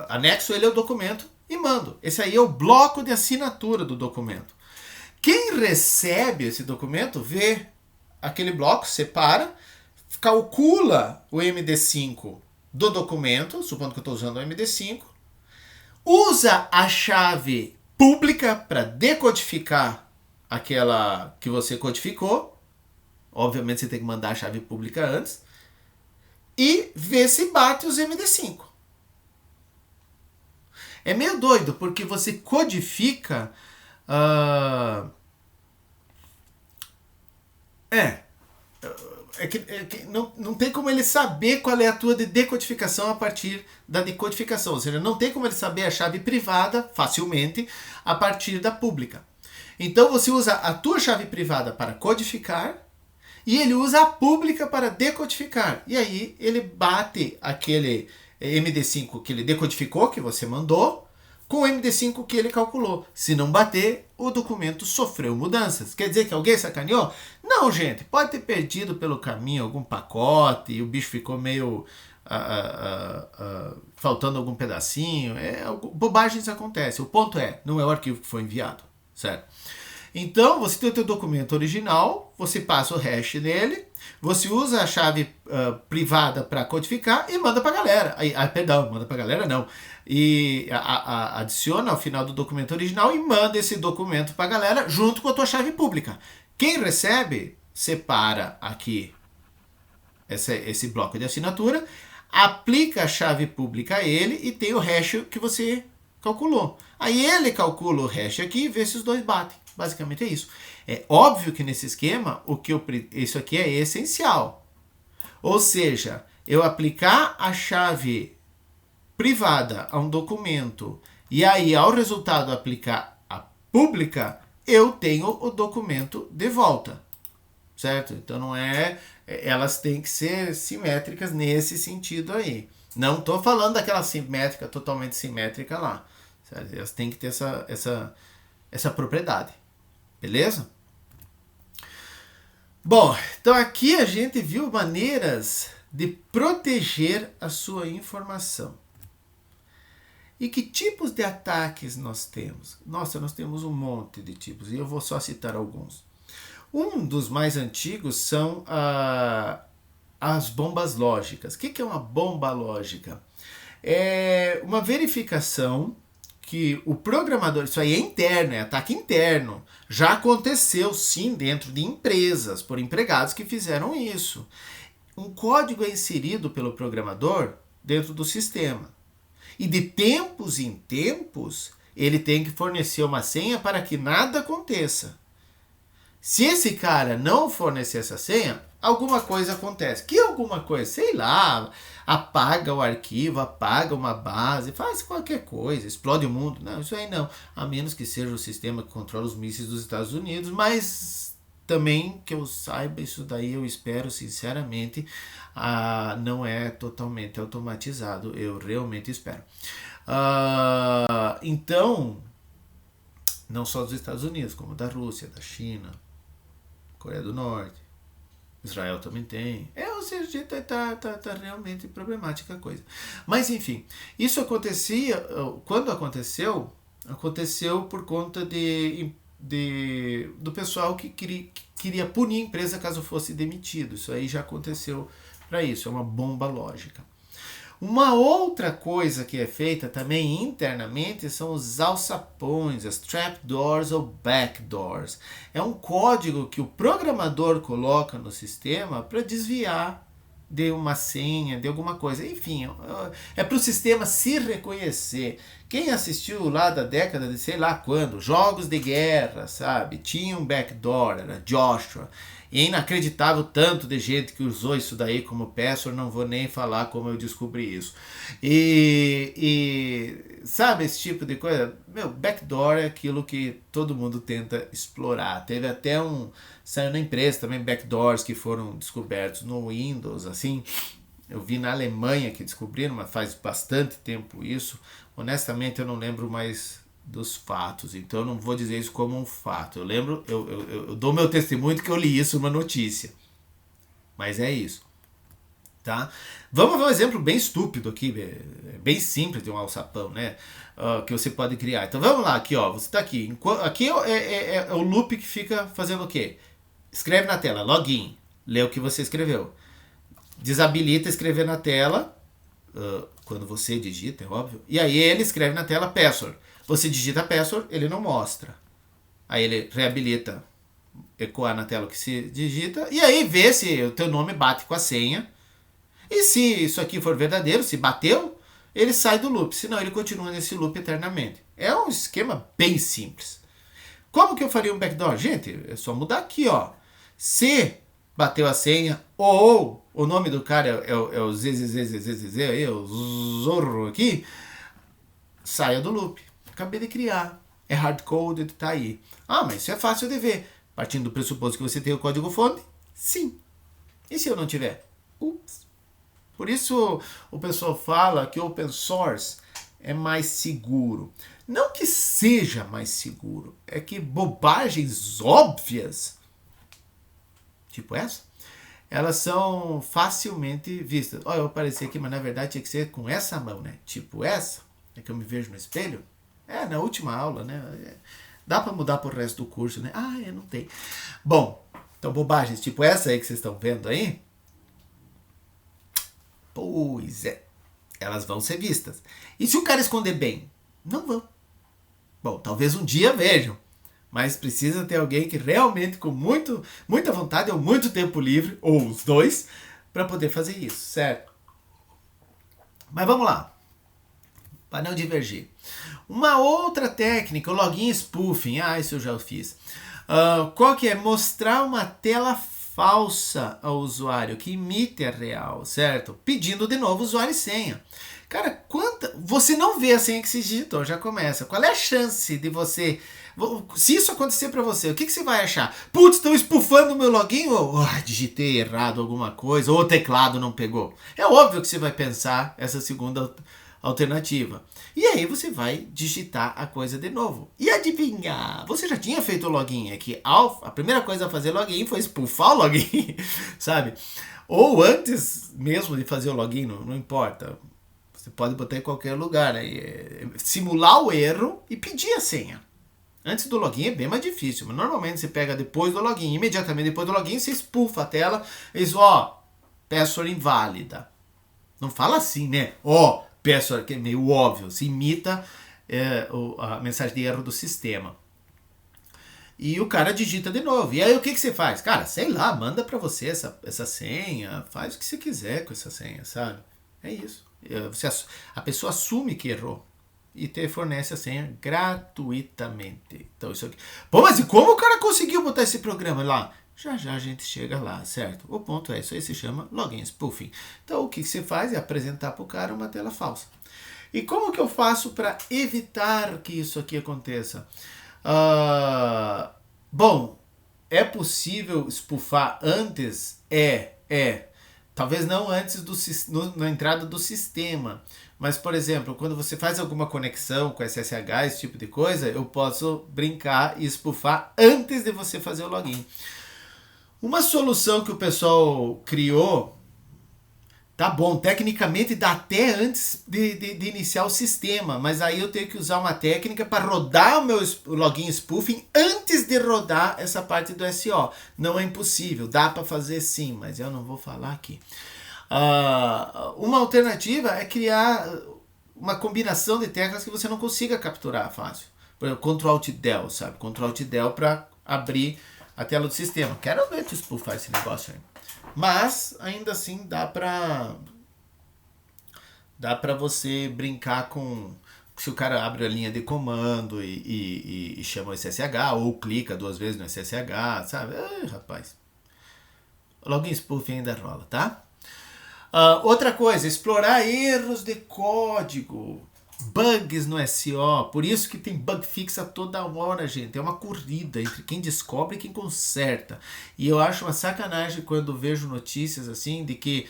anexo ele ao documento e mando. Esse aí é o bloco de assinatura do documento. Quem recebe esse documento vê aquele bloco, separa, calcula o MD5 do documento, supondo que eu estou usando o MD5, usa a chave pública para decodificar aquela que você codificou. Obviamente você tem que mandar a chave pública antes. E vê se bate os MD5. É meio doido, porque você codifica... não tem como ele saber qual é a tua decodificação a partir da decodificação. Ou seja, não tem como ele saber a chave privada facilmente a partir da pública. Então você usa a tua chave privada para codificar e ele usa a pública para decodificar. E aí ele bate aquele MD5 que ele decodificou, que você mandou, com o MD5 que ele calculou. Se não bater, o documento sofreu mudanças. Quer dizer que alguém sacaneou? Não, gente. Pode ter perdido pelo caminho algum pacote e o bicho ficou meio... faltando algum pedacinho. Bobagens acontecem. O ponto é, não é o arquivo que foi enviado. Certo? Então, você tem o teu documento original, você passa o hash nele, você usa a chave privada para codificar e manda para a galera. Manda para a galera não. E adiciona ao final do documento original e manda esse documento para a galera junto com a tua chave pública. Quem recebe, separa aqui esse bloco de assinatura, aplica a chave pública a ele e tem o hash que você calculou. Aí ele calcula o hash aqui e vê se os dois batem. Basicamente é isso. É óbvio que nesse esquema, isso aqui é essencial. Ou seja, eu aplicar a chave privada a um documento e aí ao resultado aplicar a pública, eu tenho o documento de volta. Certo? Então não é... Elas têm que ser simétricas nesse sentido aí. Não estou falando daquela simétrica, totalmente simétrica lá. Certo? Elas têm que ter essa propriedade. Beleza? Bom, então aqui a gente viu maneiras de proteger a sua informação. E que tipos de ataques nós temos? Nossa, nós temos um monte de tipos e eu vou só citar alguns. Um dos mais antigos são as bombas lógicas. O que é uma bomba lógica? É uma verificação que o programador... Isso aí é interno, é ataque interno. Já aconteceu, sim, dentro de empresas, por empregados que fizeram isso. Um código é inserido pelo programador dentro do sistema. E de tempos em tempos, ele tem que fornecer uma senha para que nada aconteça. Se esse cara não fornecer essa senha, alguma coisa acontece. Que alguma coisa? Sei lá, apaga o arquivo, apaga uma base, faz qualquer coisa, explode o mundo. Não, isso aí não. A menos que seja o sistema que controla os mísseis dos Estados Unidos, mas também que eu saiba, isso daí eu espero sinceramente, não é totalmente automatizado. Eu realmente espero. Então, não só dos Estados Unidos, como da Rússia, da China, Coreia do Norte, Israel também tem. Ou seja, tá realmente problemática a coisa. Mas enfim, isso acontecia, quando aconteceu por conta do pessoal que queria punir a empresa caso fosse demitido. Isso aí já aconteceu para isso, é uma bomba lógica. Uma outra coisa que é feita também internamente são os alçapões, as trapdoors ou backdoors. É um código que o programador coloca no sistema para desviar de uma senha, de alguma coisa. Enfim, é para o sistema se reconhecer. Quem assistiu lá da década de sei lá quando, jogos de guerra, sabe? Tinha um backdoor, era Joshua. E é inacreditável tanto de gente que usou isso daí como password, não vou nem falar como eu descobri isso. E sabe esse tipo de coisa? Backdoor é aquilo que todo mundo tenta explorar. Teve até saiu na empresa também backdoors que foram descobertos no Windows, assim. Eu vi na Alemanha que descobriram, mas faz bastante tempo isso. Honestamente eu não lembro mais dos fatos, então eu não vou dizer isso como um fato. Eu lembro, eu dou meu testemunho que eu li isso numa notícia. Mas é isso. Tá? Vamos ver um exemplo bem estúpido aqui, bem simples de um alçapão, né? Que você pode criar. Então vamos lá, aqui ó, você está aqui. Aqui é o loop que fica fazendo o quê? Escreve na tela, login, lê o que você escreveu. Desabilita escrever na tela, quando você digita, é óbvio. E aí ele escreve na tela password. Você digita password, ele não mostra. Aí ele reabilita, ecoar na tela o que se digita, e aí vê se o teu nome bate com a senha. E se isso aqui for verdadeiro, se bateu, ele sai do loop. Senão ele continua nesse loop eternamente. É um esquema bem simples. Como que eu faria um backdoor? Gente, é só mudar aqui, ó. Se bateu a senha, ou o nome do cara é o ZZZZZZ, o Zorro aqui, saia do loop. Acabei de criar. É hard-coded, tá aí. Mas isso é fácil de ver. Partindo do pressuposto que você tem o código-fonte, sim. E se eu não tiver? Ups. Por isso o pessoal fala que open source é mais seguro. Não que seja mais seguro, é que bobagens óbvias, tipo essa, elas são facilmente vistas. Olha, eu apareci aqui, mas na verdade tinha que ser com essa mão, né? Tipo essa, é que eu me vejo no espelho. Na última aula, né? Dá para mudar pro resto do curso, né? Não tem. Bom, então bobagens tipo essa aí que vocês estão vendo aí, pois é, elas vão ser vistas. E se o cara esconder bem? Não vão. Bom, talvez um dia vejam, mas precisa ter alguém que realmente com muita vontade ou muito tempo livre, ou os dois, para poder fazer isso, certo? Mas vamos lá, para não divergir. Uma outra técnica, o login spoofing, isso eu já fiz. Qual que é? Mostrar uma tela falsa ao usuário, que imite a real, certo? Pedindo de novo usuário e senha. Cara, você não vê a senha que se digitou, já começa. Qual é a chance de você... Se isso acontecer para você, o que você vai achar? Putz, estão spoofando o meu login, ou digitei errado alguma coisa, ou o teclado não pegou. É óbvio que você vai pensar essa segunda alternativa. E aí você vai digitar a coisa de novo. E adivinha? Você já tinha feito o login. É que a primeira coisa a fazer login foi spoofar o login, sabe? Ou antes mesmo de fazer o login, não importa. Você pode botar em qualquer lugar, né? Simular o erro e pedir a senha. Antes do login é bem mais difícil, mas normalmente você pega depois do login, imediatamente depois do login você spoofa a tela e diz, password inválida. Não fala assim, né? Password, que é meio óbvio, se imita a mensagem de erro do sistema. E o cara digita de novo. E aí o que você faz? Cara, sei lá, manda pra você essa senha, faz o que você quiser com essa senha, sabe? É isso. A pessoa assume que errou e te fornece a senha gratuitamente. Então isso aqui. Pô, mas e como o cara conseguiu botar esse programa lá? Já a gente chega lá, certo? O ponto é, isso aí se chama login spoofing. Então o que você faz é apresentar para o cara uma tela falsa. E como que eu faço para evitar que isso aqui aconteça? Bom, é possível spoofar antes? Talvez não antes na entrada do sistema. Mas, por exemplo, quando você faz alguma conexão com SSH, esse tipo de coisa, eu posso brincar e spoofar antes de você fazer o login. Uma solução que o pessoal criou, tá bom, tecnicamente dá até antes de iniciar o sistema, mas aí eu tenho que usar uma técnica para rodar o meu login spoofing antes de rodar essa parte do SO. Não é impossível, dá para fazer sim, mas eu não vou falar aqui. Uma alternativa é criar uma combinação de teclas que você não consiga capturar fácil. Por exemplo, Ctrl Alt Del, sabe? Ctrl Alt Del para abrir a tela do sistema. Quero ver tu spoofar esse negócio aí. Mas, ainda assim, dá pra você brincar com... Se o cara abre a linha de comando e chama o SSH, ou clica 2 vezes no SSH, sabe? Rapaz. Login spoofing ainda rola, tá? Outra coisa, explorar erros de código. Bugs no SEO, por isso que tem bug fix a toda hora, gente. É uma corrida entre quem descobre e quem conserta. E eu acho uma sacanagem quando vejo notícias assim de que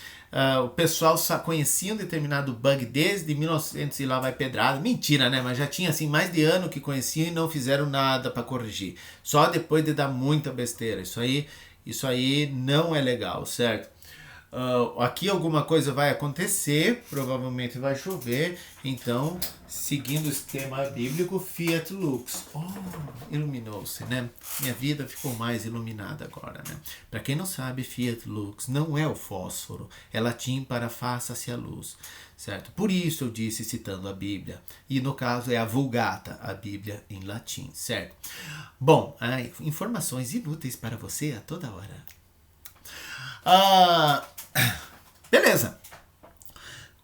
o pessoal conhecia um determinado bug desde 1900 e lá vai pedrada. Mentira, né? Mas já tinha assim mais de ano que conheciam e não fizeram nada para corrigir. Só depois de dar muita besteira. Isso aí não é legal, certo? Aqui alguma coisa vai acontecer, provavelmente vai chover, então, seguindo o esquema bíblico, Fiat Lux. Iluminou-se, né? Minha vida ficou mais iluminada agora, né? Para quem não sabe, Fiat Lux não é o fósforo, é latim para faça-se a luz, certo? Por isso eu disse citando a Bíblia, e no caso é a Vulgata, a Bíblia em latim, certo? Bom, informações inúteis para você a toda hora. Beleza.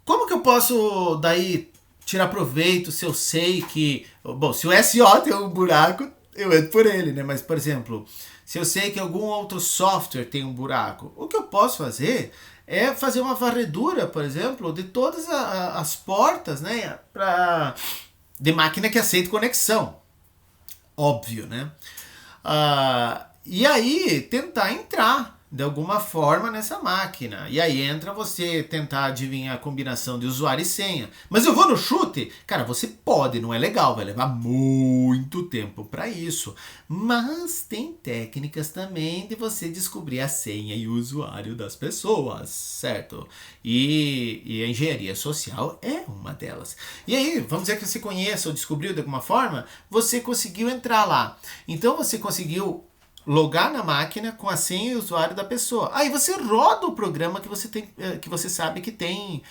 Como que eu posso daí tirar proveito se eu sei que... Bom, se o SEO tem um buraco, eu entro por ele, né? Mas, por exemplo, se eu sei que algum outro software tem um buraco, o que eu posso fazer é fazer uma varredura, por exemplo, de todas as portas, né? De máquina que aceita conexão. Óbvio, né? E aí, tentar entrar de alguma forma nessa máquina. E aí entra você tentar adivinhar a combinação de usuário e senha. Mas eu vou no chute? Cara, você pode, não é legal, vai levar muito tempo para isso. Mas tem técnicas também de você descobrir a senha e o usuário das pessoas, certo? E a engenharia social é uma delas. E aí, vamos dizer que você conhece ou descobriu de alguma forma, você conseguiu entrar lá. Então você conseguiu logar na máquina com a senha e o usuário da pessoa. Aí você roda o programa que você sabe que tem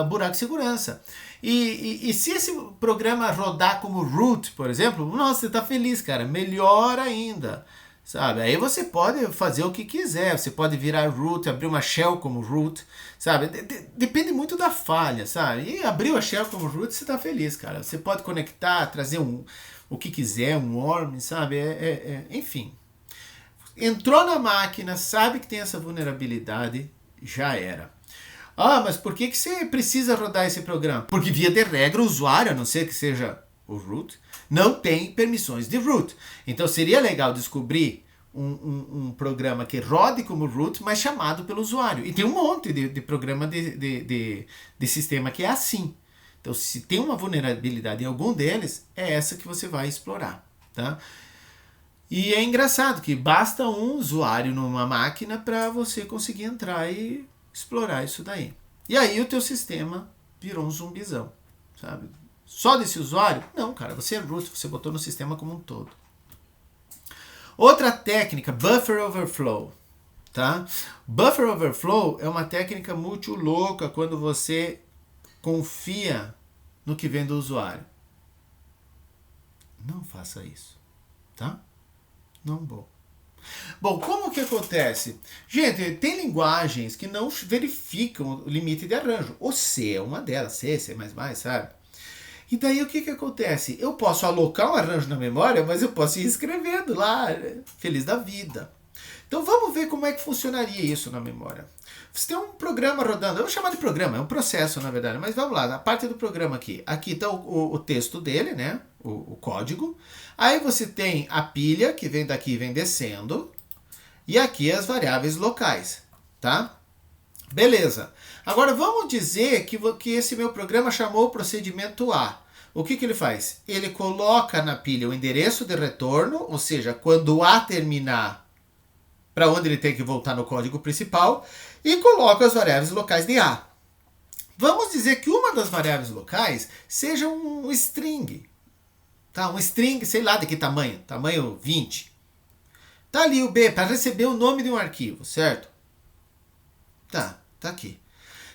buraco de segurança. E se esse programa rodar como root, por exemplo, nossa, você tá feliz, cara. Melhor ainda, sabe? Aí você pode fazer o que quiser, você pode virar root, abrir uma shell como root, sabe? Depende muito da falha, sabe? E abriu a shell como root, você tá feliz, cara. Você pode conectar, trazer o que quiser, um worm, sabe? Enfim. Entrou na máquina, sabe que tem essa vulnerabilidade, já era. Ah, mas por que você precisa rodar esse programa? Porque via de regra o usuário, a não ser que seja o root, não tem permissões de root. Então seria legal descobrir um programa que rode como root, mas chamado pelo usuário. E tem um monte de programa de sistema que é assim. Então se tem uma vulnerabilidade em algum deles, é essa que você vai explorar. Tá? E é engraçado que basta um usuário numa máquina para você conseguir entrar e explorar isso daí. E aí o teu sistema virou um zumbizão, sabe? Só desse usuário? Não, cara, você é root, você botou no sistema como um todo. Outra técnica, buffer overflow, tá? Buffer overflow é uma técnica muito louca quando você confia no que vem do usuário. Não faça isso, tá? Não vou. Bom, como que acontece? Gente, tem linguagens que não verificam o limite de arranjo. O C é uma delas, C, C++, sabe? E daí o que que acontece? Eu posso alocar um arranjo na memória, mas eu posso ir escrevendo lá, feliz da vida. Então vamos ver como é que funcionaria isso na memória. Você tem um programa rodando, eu vou chamar de programa, é um processo na verdade, mas vamos lá, na parte do programa aqui. Aqui está o texto dele, né? O código. Aí você tem a pilha que vem daqui e vem descendo. E aqui as variáveis locais, tá? Beleza. Agora vamos dizer que esse meu programa chamou o procedimento A. O que ele faz? Ele coloca na pilha o endereço de retorno, ou seja, quando o A terminar, para onde ele tem que voltar no código principal, e coloca as variáveis locais de A. Vamos dizer que uma das variáveis locais seja um string. Tá? Um string, sei lá de que tamanho, tamanho 20. Tá ali o B para receber o nome de um arquivo, certo? Tá aqui.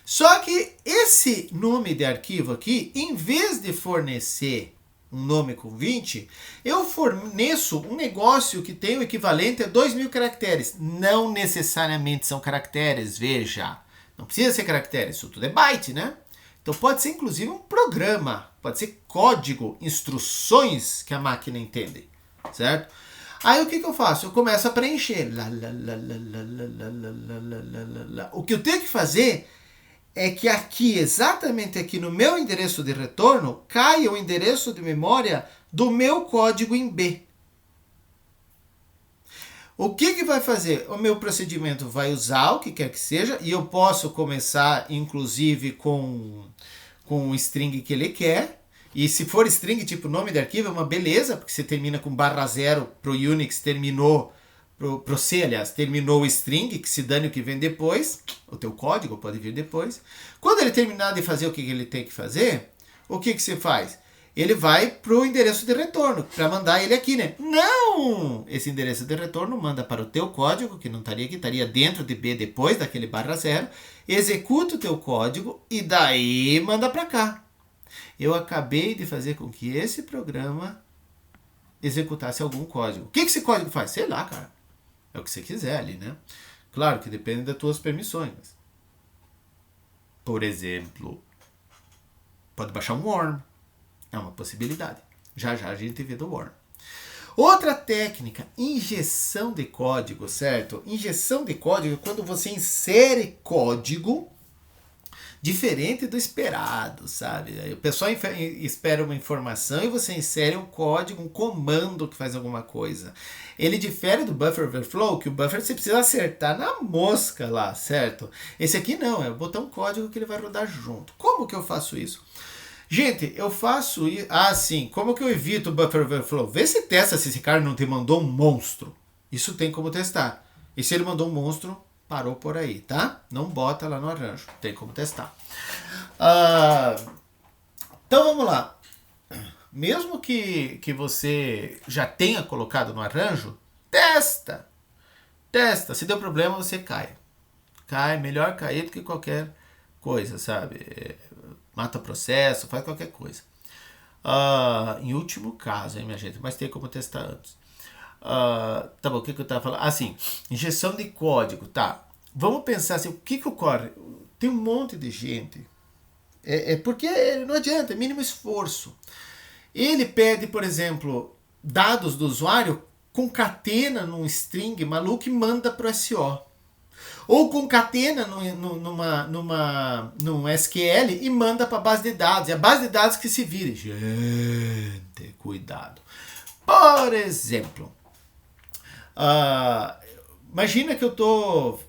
Só que esse nome de arquivo aqui, em vez de fornecer um nome com 20, eu forneço um negócio que tem o equivalente a 2.000 caracteres. Não necessariamente são caracteres, veja. Não precisa ser caracteres, isso tudo é byte, né? Então pode ser inclusive um programa, pode ser código, instruções que a máquina entende, certo? Aí o que eu faço? Eu começo a preencher. O que eu tenho que fazer é que aqui, exatamente aqui no meu endereço de retorno, caia o endereço de memória do meu código em B. O que vai fazer? O meu procedimento vai usar o que quer que seja, e eu posso começar, inclusive, com o string que ele quer. E se for string, tipo nome de arquivo, é uma beleza, porque você termina com /0 pro Unix, terminou, pro C, aliás, terminou o string, que se dane o que vem depois, o teu código pode vir depois. Quando ele terminar de fazer o que ele tem que fazer, o que você faz? Ele vai pro endereço de retorno, para mandar ele aqui, né? Não! Esse endereço de retorno manda para o teu código, que não estaria aqui, estaria dentro de B depois daquele /0, executa o teu código e daí manda para cá. Eu acabei de fazer com que esse programa executasse algum código. O que esse código faz? Sei lá, cara. É o que você quiser ali, né? Claro que depende das tuas permissões. Por exemplo, pode baixar um worm. É uma possibilidade. Já a gente vê do worm. Outra técnica, injeção de código, certo? Injeção de código é quando você insere código diferente do esperado, sabe? O pessoal espera uma informação e você insere um código, um comando que faz alguma coisa. Ele difere do buffer overflow, que o buffer você precisa acertar na mosca lá, certo? Esse aqui não, é botar um código que ele vai rodar junto. Como que eu faço isso? Gente, eu faço isso... sim, como que eu evito o buffer overflow? Vê se testa se esse cara não te mandou um monstro. Isso tem como testar. E se ele mandou um monstro, parou por aí, tá? Não bota lá no arranjo. Tem como testar. Então vamos lá. Mesmo que você já tenha colocado no arranjo, testa. Testa. Se deu problema, você cai. Cai, melhor cair do que qualquer coisa, sabe? Mata processo, faz qualquer coisa. Em último caso, hein, minha gente? Mas tem como testar antes. Tá bom, o que eu estava falando? Assim, injeção de código, tá. Vamos pensar assim, o que ocorre? Tem um monte de gente. Porque não adianta, é mínimo esforço. Ele pede, por exemplo, dados do usuário, concatena num string maluco e manda pro SO. Ou concatena num SQL e manda para a base de dados. É a base de dados que se vire. Gente, cuidado. Por exemplo, imagina que eu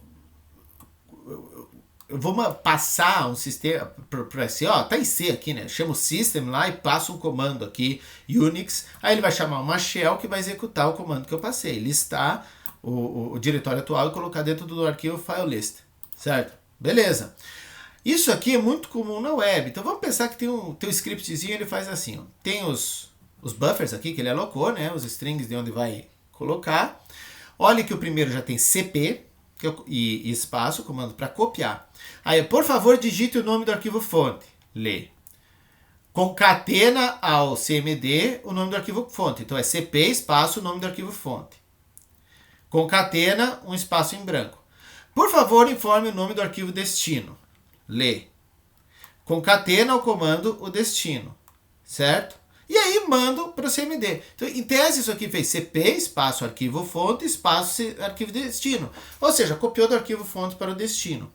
vou passar um sistema para esse, tá em C aqui, né? Chama o system lá e passa um comando aqui, Unix. Aí ele vai chamar uma shell que vai executar o comando que eu passei, listar o diretório atual e colocar dentro do arquivo file list, certo? Beleza. Isso aqui é muito comum na web. Então vamos pensar que tem um scriptzinho, ele faz assim, ó. Tem os buffers aqui que ele alocou, né? Os strings de onde vai colocar. Olha que o primeiro já tem CP e espaço, comando para copiar. Aí, por favor, digite o nome do arquivo fonte. Lê. Concatena ao CMD o nome do arquivo fonte. Então é CP espaço o nome do arquivo fonte. Concatena um espaço em branco. Por favor, informe o nome do arquivo destino. Lê. Concatena o comando o destino. Certo? E aí mando para o CMD. Então, em tese, isso aqui fez CP, espaço arquivo fonte, espaço arquivo destino. Ou seja, copiou do arquivo fonte para o destino.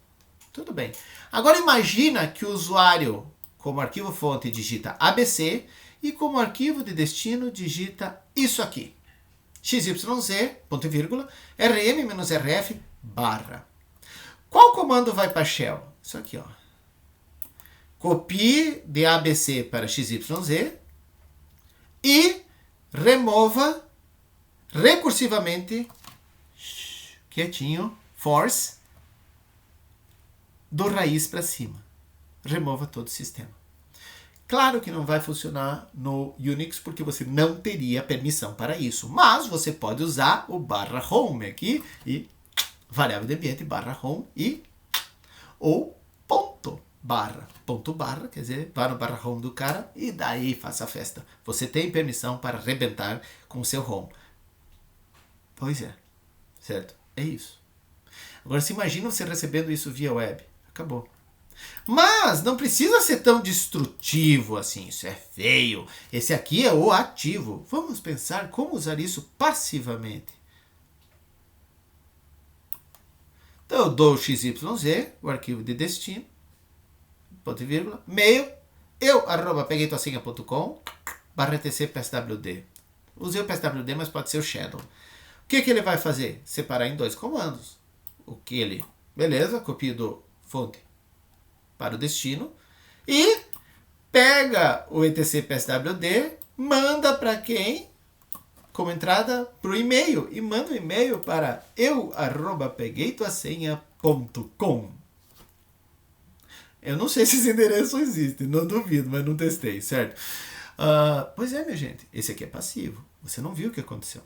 Tudo bem. Agora imagina que o usuário, como arquivo fonte, digita ABC e como arquivo de destino digita isso aqui. XYZ, ponto e vírgula, rm-rf barra. Qual comando vai para a shell? Isso aqui, ó. Copie de ABC para XYZ e remova recursivamente, quietinho, force, do raiz para cima. Remova todo o sistema. Claro que não vai funcionar no Unix porque você não teria permissão para isso, mas você pode usar o barra home aqui e variável de ambiente barra home e ou ponto barra, quer dizer, vá no barra home do cara e daí faça a festa. Você tem permissão para arrebentar com o seu home. Pois é, certo? É isso. Agora, se imagina você recebendo isso via web. Acabou. Mas não precisa ser tão destrutivo assim. Isso é feio. Esse aqui é o ativo. Vamos pensar como usar isso passivamente. Então eu dou o XYZ, o arquivo de destino, ponto e vírgula, mail, pegueitoasenha.com, /tc pswd. Usei o pswd, mas pode ser o shadow. O que ele vai fazer? Separar em dois comandos. O que ele, beleza, copia do fonte para o destino e pega o etc pswd, manda para quem? Como entrada para o e-mail e manda um e-mail para pegueitoasenha.com. Eu não sei se esse endereço existe, não duvido, mas não testei, certo? Pois é, minha gente, esse aqui é passivo. Você não viu o que aconteceu.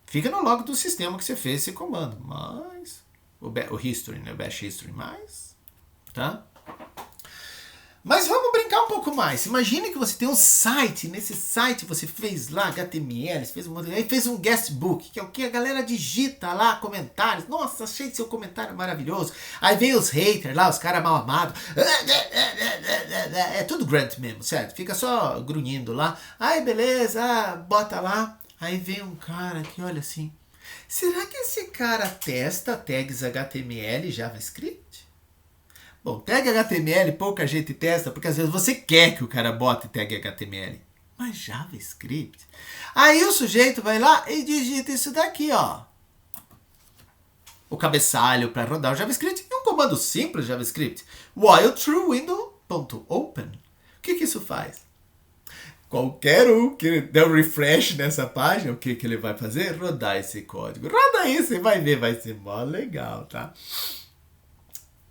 Fica no log do sistema que você fez esse comando, mas o history, né? O bash history, mais, tá? Mas vamos brincar um pouco mais. Imagine que você tem um site, nesse site você fez lá HTML, fez um guestbook, que é o que a galera digita lá, comentários. Nossa, achei seu comentário maravilhoso. Aí vem os haters lá, os caras mal amados. É tudo grunt mesmo, certo? Fica só grunhindo lá. Aí beleza, bota lá. Aí vem um cara que olha assim. Será que esse cara testa tags HTML e JavaScript? Bom, tag HTML pouca gente testa, porque às vezes você quer que o cara bote tag HTML. Mas JavaScript? Aí o sujeito vai lá e digita isso daqui, ó. O cabeçalho para rodar o JavaScript e um comando simples JavaScript. While true window.open. O que isso faz? Qualquer um que der um refresh nessa página, o que ele vai fazer? Rodar esse código. Roda isso e vai ver, vai ser mó legal, tá?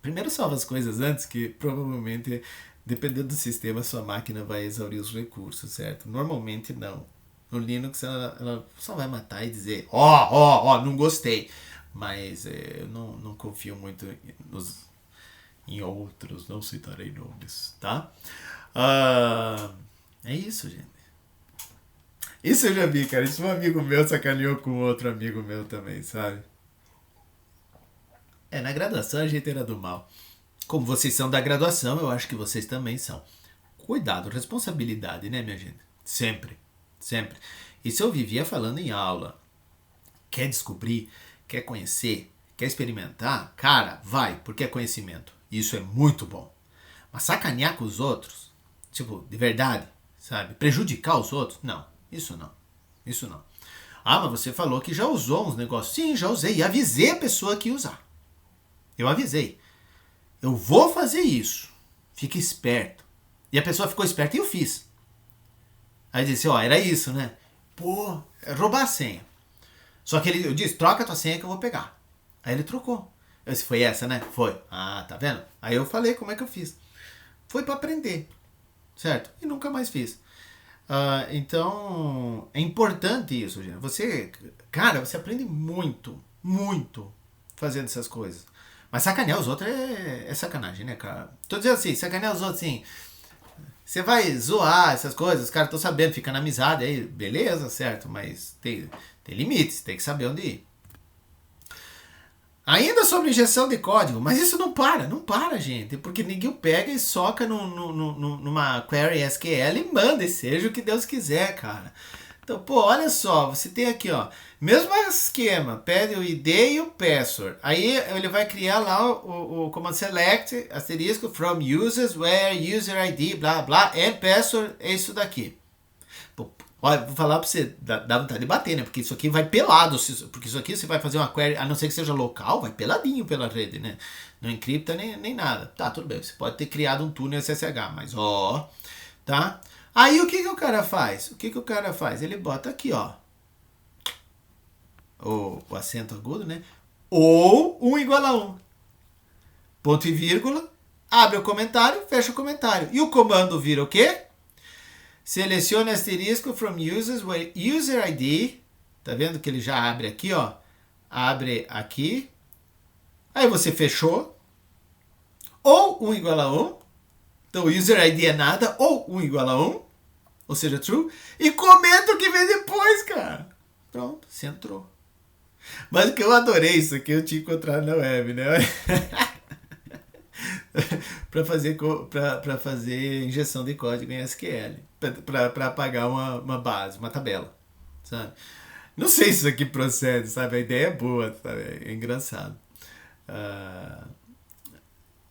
Primeiro salva as coisas antes, que provavelmente, dependendo do sistema, sua máquina vai exaurir os recursos, certo? Normalmente não. No Linux ela só vai matar e dizer não gostei. Mas eu não confio muito em outros, não citarei nomes, tá? É isso, gente. Isso eu já vi, cara. Isso um amigo meu sacaneou com outro amigo meu também, sabe? É, na graduação a gente era do mal. Como vocês são da graduação, eu acho que vocês também são. Cuidado, responsabilidade, né, minha gente? Sempre, sempre. Isso eu vivia falando em aula. Quer descobrir, quer conhecer, quer experimentar? Cara, vai, porque é conhecimento. Isso é muito bom. Mas sacanear com os outros, tipo, de verdade, sabe? Prejudicar os outros? Não, isso não. Isso não. Ah, mas você falou que já usou uns negócios. Sim, já usei. E avisei a pessoa que ia usar. Eu avisei. Eu vou fazer isso. Fique esperto. E a pessoa ficou esperta e eu fiz. Aí disse, ó, era isso, né? Pô, é roubar a senha. Só que eu disse, troca a tua senha que eu vou pegar. Aí ele trocou. Eu disse, foi essa, né? Foi. Ah, tá vendo? Aí eu falei como é que eu fiz. Foi pra aprender. Certo? E nunca mais fiz. Então, é importante isso, gente. Você, cara, você aprende muito, muito fazendo essas coisas. Mas sacanear os outros é sacanagem, né, cara? Tô dizendo assim, sacanear os outros assim. Você vai zoar essas coisas, os caras estão sabendo, fica na amizade aí, beleza, certo? Mas tem limites, tem que saber onde ir. Ainda sobre injeção de código, mas isso não para, gente, porque ninguém pega e soca numa query SQL e manda, e seja o que Deus quiser, cara. Então, pô, olha só, você tem aqui, ó, mesmo esquema, pede o ID e o password. Aí ele vai criar lá o command select, asterisco, from users, where user ID, blá blá, and password é isso daqui. Pô, olha, vou falar pra você, dá vontade de bater, né? Porque isso aqui vai pelado, porque isso aqui você vai fazer uma query, a não ser que seja local, vai peladinho pela rede, né? Não encripta nem nada. Tá, tudo bem, você pode ter criado um túnel SSH, mas ó, tá? Aí o que o cara faz? O cara faz? Ele bota aqui, ó, o acento agudo, né? Ou 1 igual a 1. Ponto e vírgula, abre o comentário, fecha o comentário. E o comando vira o quê? Selecione asterisco from users where user ID. Tá vendo que ele já abre aqui, ó? Abre aqui. Aí você fechou. Ou 1 igual a 1. Então user ID é nada. Ou 1 igual a 1. Ou seja, true. E comenta o que vem depois, cara. Pronto, você entrou. Mas o que eu adorei isso aqui, eu tinha encontrado na web, né? para fazer injeção de código em SQL, para apagar uma base, uma tabela, sabe? Não sei se isso aqui procede, sabe? A ideia é boa, sabe? É engraçado. Uh,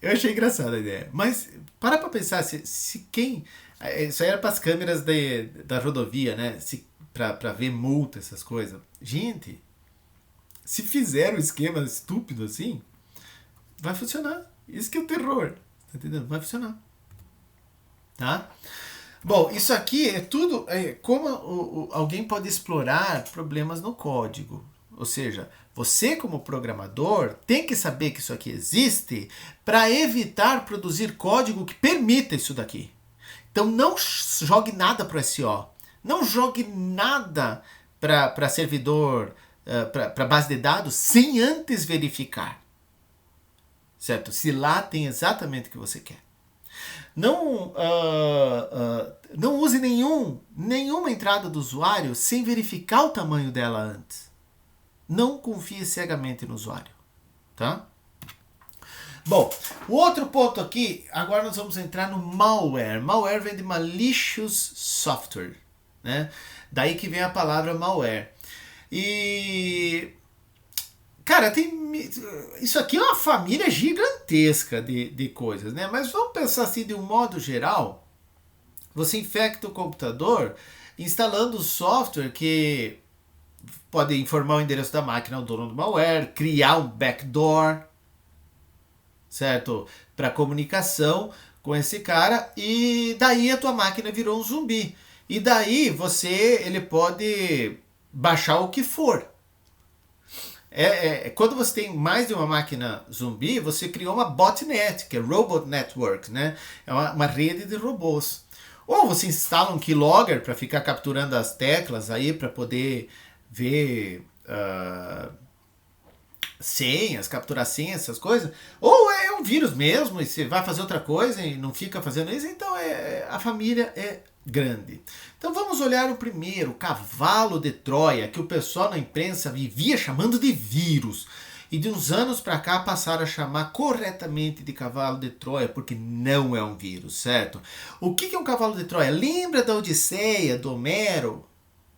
eu achei engraçada a ideia, mas para pensar se quem isso aí era para as câmeras da rodovia, né? Para ver multa, essas coisas. Gente, se fizer um esquema estúpido assim, vai funcionar. Isso que é o terror. Tá entendendo? Vai funcionar. Tá? Bom, isso aqui é tudo como alguém pode explorar problemas no código. Ou seja, você como programador tem que saber que isso aqui existe para evitar produzir código que permita isso daqui. Então não jogue nada para SO. Não jogue nada para servidor, para base de dados, sem antes verificar. Certo? Se lá tem exatamente o que você quer. Não, não use nenhuma entrada do usuário sem verificar o tamanho dela antes. Não confie cegamente no usuário. Tá? Bom, o outro ponto aqui, agora nós vamos entrar no malware. Malware vem de malicious software. Né? Daí que vem a palavra malware. E... cara, isso aqui é uma família gigantesca de coisas, né? Mas vamos pensar assim, de um modo geral, você infecta o computador instalando software que pode informar o endereço da máquina ao dono do malware, criar um backdoor, certo? Para comunicação com esse cara, e daí a tua máquina virou um zumbi. E daí ele pode baixar o que for. Quando você tem mais de uma máquina zumbi, você criou uma botnet, que é Robot Network, né? É uma rede de robôs. Ou você instala um keylogger para ficar capturando as teclas aí para poder ver senhas, capturar senhas, essas coisas, ou é um vírus mesmo e você vai fazer outra coisa e não fica fazendo isso, então a família é grande. Então vamos olhar o primeiro, o cavalo de Troia, que o pessoal na imprensa vivia chamando de vírus. E de uns anos para cá passaram a chamar corretamente de cavalo de Troia, porque não é um vírus, certo? O que é um cavalo de Troia? Lembra da Odisseia, do Homero?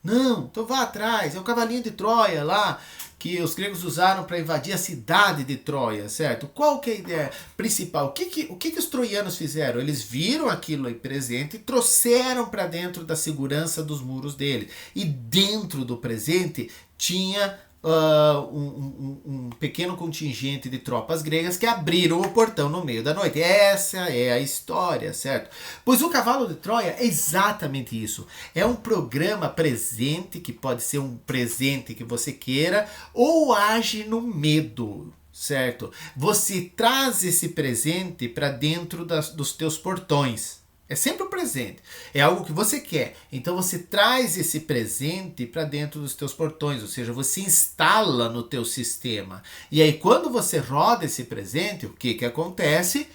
Não, então vá atrás, é o cavalinho de Troia lá, que os gregos usaram para invadir a cidade de Troia, certo? Qual que é a ideia principal? O que os troianos fizeram? Eles viram aquilo aí presente e trouxeram para dentro da segurança dos muros dele. E dentro do presente tinha um pequeno contingente de tropas gregas que abriram o portão no meio da noite. Essa é a história, certo? Pois o Cavalo de Troia é exatamente isso. É um programa presente, que pode ser um presente que você queira, ou age no medo, certo? Você traz esse presente para dentro dos teus portões. É sempre um presente. É algo que você quer. Então você traz esse presente para dentro dos teus portões, ou seja, você instala no teu sistema. E aí quando você roda esse presente, o que acontece?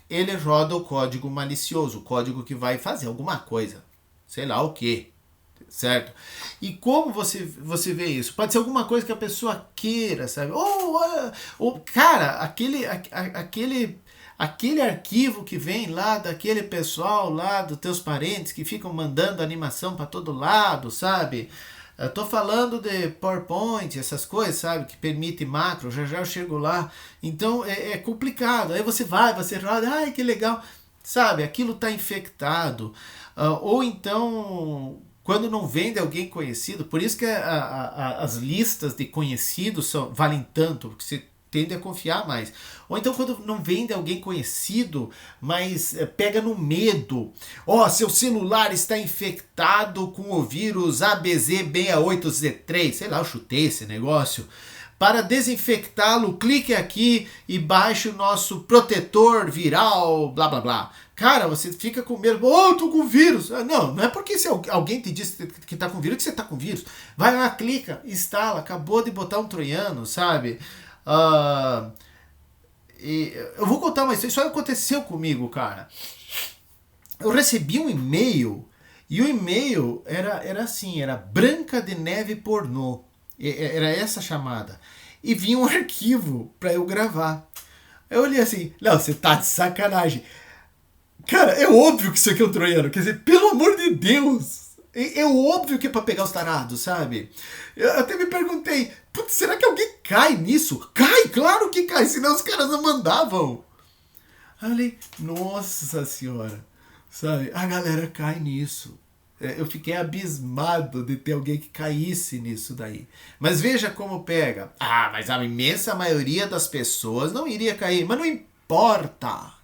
Ele roda o código malicioso, o código que vai fazer alguma coisa. Sei lá o quê. Certo? E como você vê isso? Pode ser alguma coisa que a pessoa queira, sabe? Ou cara, aquele arquivo que vem lá daquele pessoal lá, dos teus parentes que ficam mandando animação para todo lado, sabe? Eu tô falando de PowerPoint, essas coisas, sabe? Que permite macro, já eu chego lá. Então é complicado. Aí você roda, ai que legal. Sabe? Aquilo tá infectado. Ou então, quando não vem de alguém conhecido, por isso que as listas de conhecidos valem tanto, porque você tende a confiar mais. Ou então quando não vem de alguém conhecido, mas pega no medo. Seu celular está infectado com o vírus ABZ68Z3. Sei lá, eu chutei esse negócio. Para desinfectá-lo, clique aqui e baixe o nosso protetor viral, blá blá blá. Cara, você fica com medo. Tô com vírus. Não é porque se alguém te disse que tá com vírus que você tá com vírus. Vai lá, clica, instala. Acabou de botar um troiano, sabe? Eu vou contar uma história. Isso aconteceu comigo, cara. Eu recebi um e-mail e o e-mail era assim, era Branca de Neve pornô. Era essa a chamada. E vinha um arquivo para eu gravar. Eu olhei assim, não, você tá de sacanagem. Cara, é óbvio que isso aqui é um troiano. Quer dizer, pelo amor de Deus. É óbvio que é pra pegar os tarados, sabe? Eu até me perguntei, putz, será que alguém cai nisso? Cai, claro que cai, senão os caras não mandavam. Aí eu falei, nossa senhora, sabe? A galera cai nisso. Eu fiquei abismado de ter alguém que caísse nisso daí. Mas veja como pega. Mas a imensa maioria das pessoas não iria cair. Mas não importa.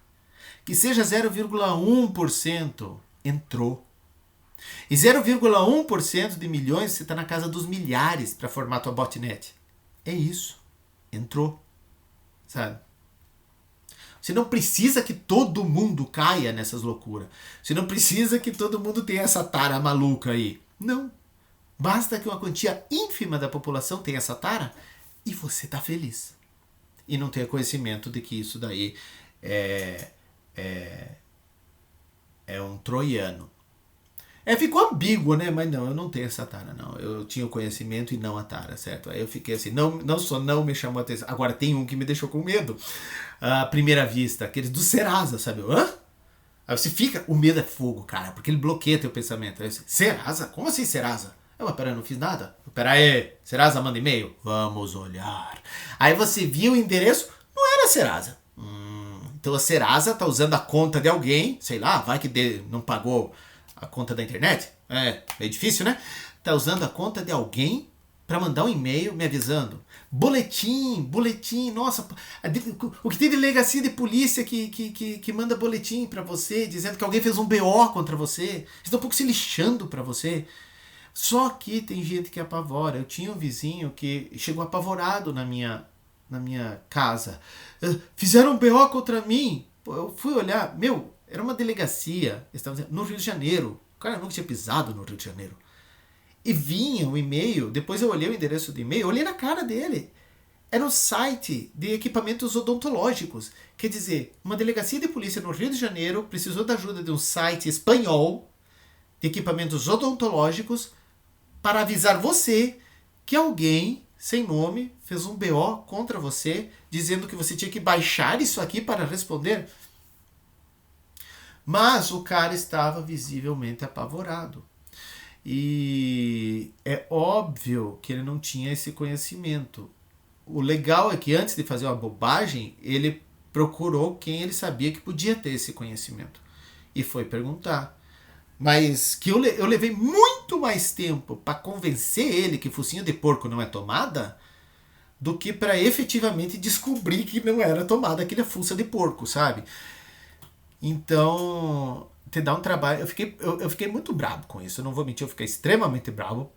Que seja 0,1%, entrou. E 0,1% de milhões você está na casa dos milhares para formar tua botnet. É isso. Entrou. Sabe? Você não precisa que todo mundo caia nessas loucuras. Você não precisa que todo mundo tenha essa tara maluca aí. Não. Basta que uma quantia ínfima da população tenha essa tara e você tá feliz. E não tenha conhecimento de que isso daí é um troiano. Ficou ambíguo, né? Mas não, eu não tenho essa tara, não. Eu tinha o conhecimento e não a tara, certo? Aí eu fiquei assim, não me chamou a atenção. Agora tem um que me deixou com medo. À primeira vista, aqueles do Serasa, sabe? Aí você fica, o medo é fogo, cara, porque ele bloqueia teu pensamento. Aí você, Serasa? Como assim Serasa? Mas peraí, eu não fiz nada. Peraí, Serasa manda e-mail? Vamos olhar. Aí você viu o endereço, não era Serasa. Então a Serasa tá usando a conta de alguém, sei lá, vai que não pagou a conta da internet, é difícil, né? Tá usando a conta de alguém para mandar um e-mail me avisando. Boletim, nossa, o que tem delegacia de polícia que manda boletim para você, dizendo que alguém fez um BO contra você, estão um pouco se lixando para você. Só que tem gente que apavora. Eu tinha um vizinho que chegou apavorado na minha casa. Fizeram um BO contra mim. Eu fui olhar, era uma delegacia, no Rio de Janeiro. O cara nunca tinha pisado no Rio de Janeiro. E vinha um e-mail, depois eu olhei o endereço do e-mail, olhei na cara dele. Era um site de equipamentos odontológicos. Quer dizer, uma delegacia de polícia no Rio de Janeiro precisou da ajuda de um site espanhol de equipamentos odontológicos para avisar você que alguém sem nome fez um BO contra você, dizendo que você tinha que baixar isso aqui para responder. Mas o cara estava visivelmente apavorado. E é óbvio que ele não tinha esse conhecimento. O legal é que antes de fazer uma bobagem, ele procurou quem ele sabia que podia ter esse conhecimento. E foi perguntar. Mas que eu levei muito mais tempo para convencer ele que focinho de porco não é tomada do que para efetivamente descobrir que não era tomada aquela fuça de porco, sabe? Então, te dá um trabalho. Eu fiquei muito bravo com isso. Eu não vou mentir, eu fiquei extremamente bravo.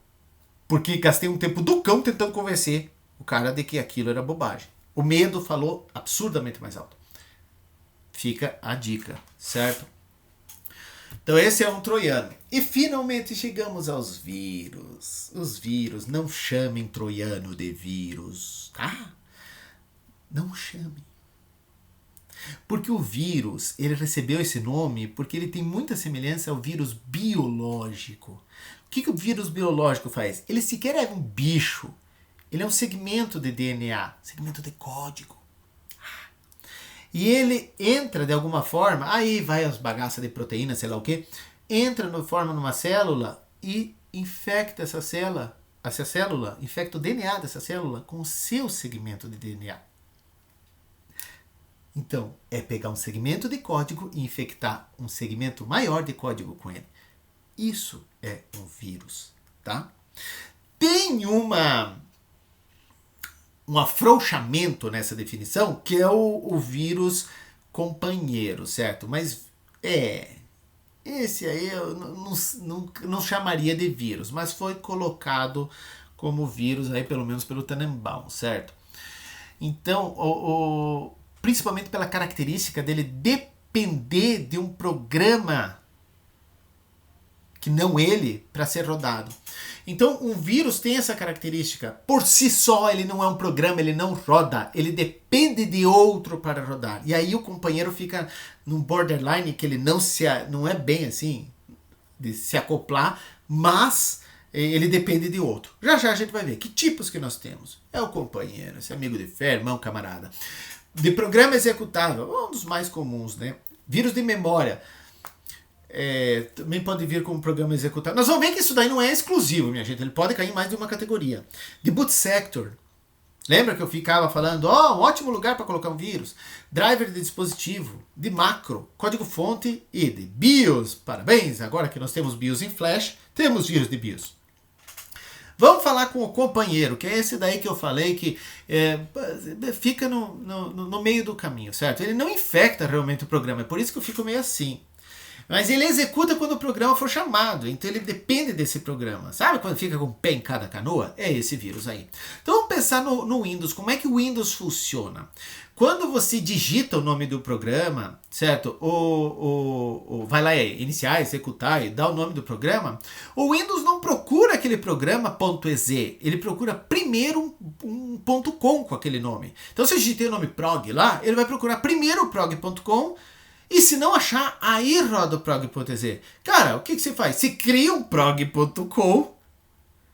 Porque gastei um tempo do cão tentando convencer o cara de que aquilo era bobagem. O medo falou absurdamente mais alto. Fica a dica, certo? Então esse é um troiano. E finalmente chegamos aos vírus. Os vírus, não chamem troiano de vírus, tá? Não chamem. Porque o vírus, ele recebeu esse nome porque ele tem muita semelhança ao vírus biológico. O que o vírus biológico faz? Ele sequer é um bicho. Ele é um segmento de DNA, segmento de código. E ele entra de alguma forma, aí vai as bagaças de proteína, sei lá o que, entra numa célula e infecta essa célula, infecta o DNA dessa célula com o seu segmento de DNA. Então, é pegar um segmento de código e infectar um segmento maior de código com ele. Isso é um vírus, tá? Tem um afrouxamento nessa definição, que é o vírus companheiro, certo? Mas esse aí eu não chamaria de vírus, mas foi colocado como vírus aí pelo menos pelo Tannenbaum, certo? Então, principalmente pela característica dele depender de um programa que não ele para ser rodado. Então, um vírus tem essa característica. Por si só, ele não é um programa, ele não roda. Ele depende de outro para rodar. E aí o companheiro fica num borderline que ele não é bem assim, de se acoplar, mas ele depende de outro. Já já a gente vai ver que tipos que nós temos. É o companheiro, esse amigo de fé, irmão, camarada. De programa executável, um dos mais comuns, né? Vírus de memória. Também pode vir como programa executável. Nós vamos ver que isso daí não é exclusivo, minha gente. Ele pode cair em mais de uma categoria. De boot sector. Lembra que eu ficava falando, um ótimo lugar para colocar um vírus. Driver de dispositivo, de macro, código-fonte e de BIOS. Parabéns, agora que nós temos BIOS em Flash, temos vírus de BIOS. Vamos falar com o companheiro, que é esse daí que eu falei que fica no meio do caminho, certo? Ele não infecta realmente o programa, é por isso que eu fico meio assim. Mas ele executa quando o programa for chamado, então ele depende desse programa. Sabe quando fica com o pé em cada canoa? É esse vírus aí. Então vamos pensar no Windows, como é que o Windows funciona? Quando você digita o nome do programa, certo? Vai lá, iniciar, executar e dá o nome do programa, o Windows não procura aquele programa .exe, ele procura primeiro um .com com aquele nome. Então se eu digitei o nome prog lá, ele vai procurar primeiro o prog.com. E se não achar, aí roda o prog.exe. Cara, o que você faz? Você cria um prog.com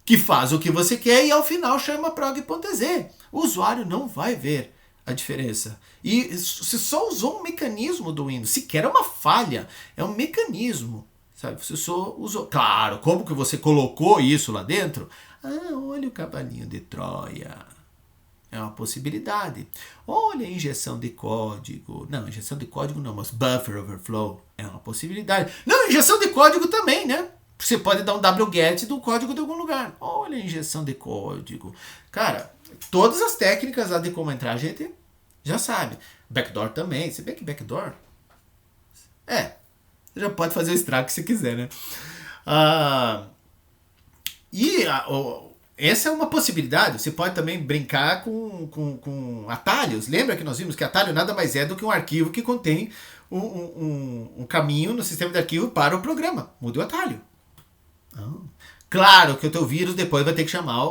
que faz o que você quer e ao final chama prog.exe. O usuário não vai ver a diferença. E você só usou um mecanismo do Windows. Sequer é uma falha, é um mecanismo. Sabe? Você só usou. Claro, como que você colocou isso lá dentro? Olha o cavalinho de Troia. É uma possibilidade. Olha a injeção de código. Não, injeção de código não, mas buffer overflow é uma possibilidade. Não, injeção de código também, né? Você pode dar um wget do código de algum lugar. Olha a injeção de código. Cara, todas as técnicas lá de como entrar a gente já sabe. Backdoor também. Se bem que backdoor... já pode fazer o estrago que você quiser, né? Essa é uma possibilidade. Você pode também brincar com atalhos. Lembra que nós vimos que atalho nada mais é do que um arquivo que contém um caminho no sistema de arquivo para o programa. Mude o atalho. Claro que o teu vírus depois vai ter que chamar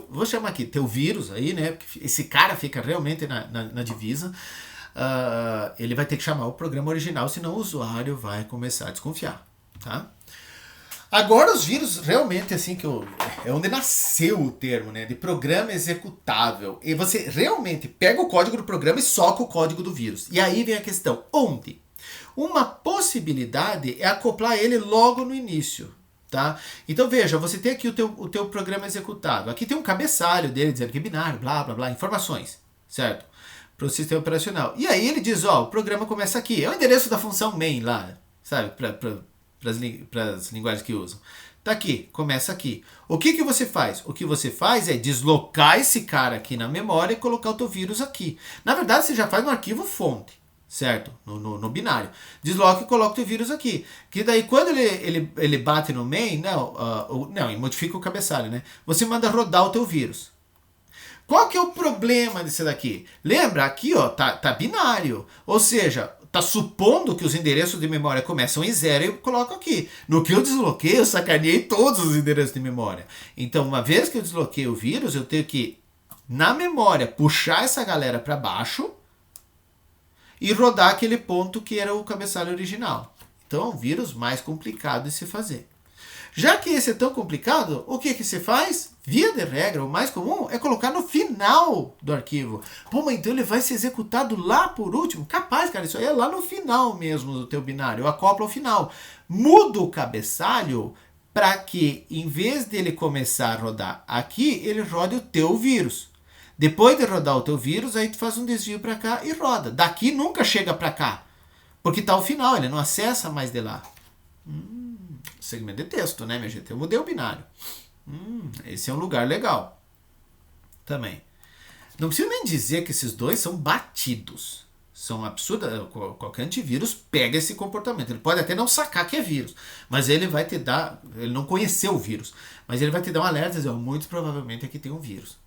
vou chamar aqui, teu vírus aí, né? Porque esse cara fica realmente na divisa. Ele vai ter que chamar o programa original, senão o usuário vai começar a desconfiar, tá? Agora os vírus realmente assim é onde nasceu o termo, né, de programa executável. E você realmente pega o código do programa e soca o código do vírus. E aí vem a questão, onde? Uma possibilidade é acoplar ele logo no início, tá? Então veja, você tem aqui o teu programa executável. Aqui tem um cabeçalho dele dizendo que é binário, blá blá blá, informações, certo? Para o sistema operacional. E aí ele diz, ó, o programa começa aqui. É o endereço da função main lá, sabe? Para as linguagens que usam. Tá aqui, começa aqui. O que você faz? O que você faz é deslocar esse cara aqui na memória e colocar o teu vírus aqui. Na verdade, você já faz no arquivo fonte, certo? No binário. Desloca e coloca o teu vírus aqui. Que daí quando ele bate no main, não, e modifica o cabeçalho, né? Você manda rodar o teu vírus. Qual que é o problema disso daqui? Lembra, aqui ó, tá binário. Ou seja, tá supondo que os endereços de memória começam em 0 e eu coloco aqui. No que eu desloquei, eu sacaneei todos os endereços de memória. Então, uma vez que eu desloquei o vírus, eu tenho que, na memória, puxar essa galera para baixo e rodar aquele ponto que era o cabeçalho original. Então, é um vírus mais complicado de se fazer. Já que esse é tão complicado, o que se faz? Via de regra, o mais comum é colocar no final do arquivo. Pô, mas então ele vai ser executado lá por último? Capaz, cara, isso aí é lá no final mesmo do teu binário. Eu acoplo ao final. Mudo o cabeçalho para que, em vez dele começar a rodar aqui, ele rode o teu vírus. Depois de rodar o teu vírus, aí tu faz um desvio para cá e roda. Daqui nunca chega para cá, porque tá ao final, ele não acessa mais de lá. Segmento de texto, né, minha gente? Eu mudei o binário. Esse é um lugar legal. Também. Não preciso nem dizer que esses dois são batidos. São absurdos. Qualquer antivírus pega esse comportamento. Ele pode até não sacar que é vírus, mas ele vai te dar... Ele não conheceu o vírus, mas ele vai te dar um alerta e dizer, muito provavelmente aqui tem um vírus.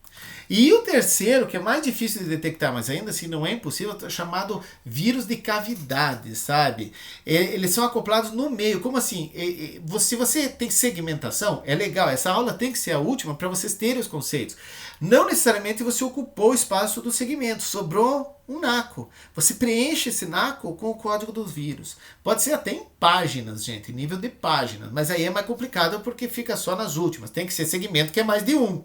E o terceiro, que é mais difícil de detectar, mas ainda assim não é impossível, é chamado vírus de cavidade, sabe? Eles são acoplados no meio. Como assim? Se você tem segmentação, é legal. Essa aula tem que ser a última para vocês terem os conceitos. Não necessariamente você ocupou o espaço do segmento, sobrou um naco. Você preenche esse naco com o código do vírus. Pode ser até em páginas, gente, nível de páginas, mas aí é mais complicado porque fica só nas últimas. Tem que ser segmento que é mais de um.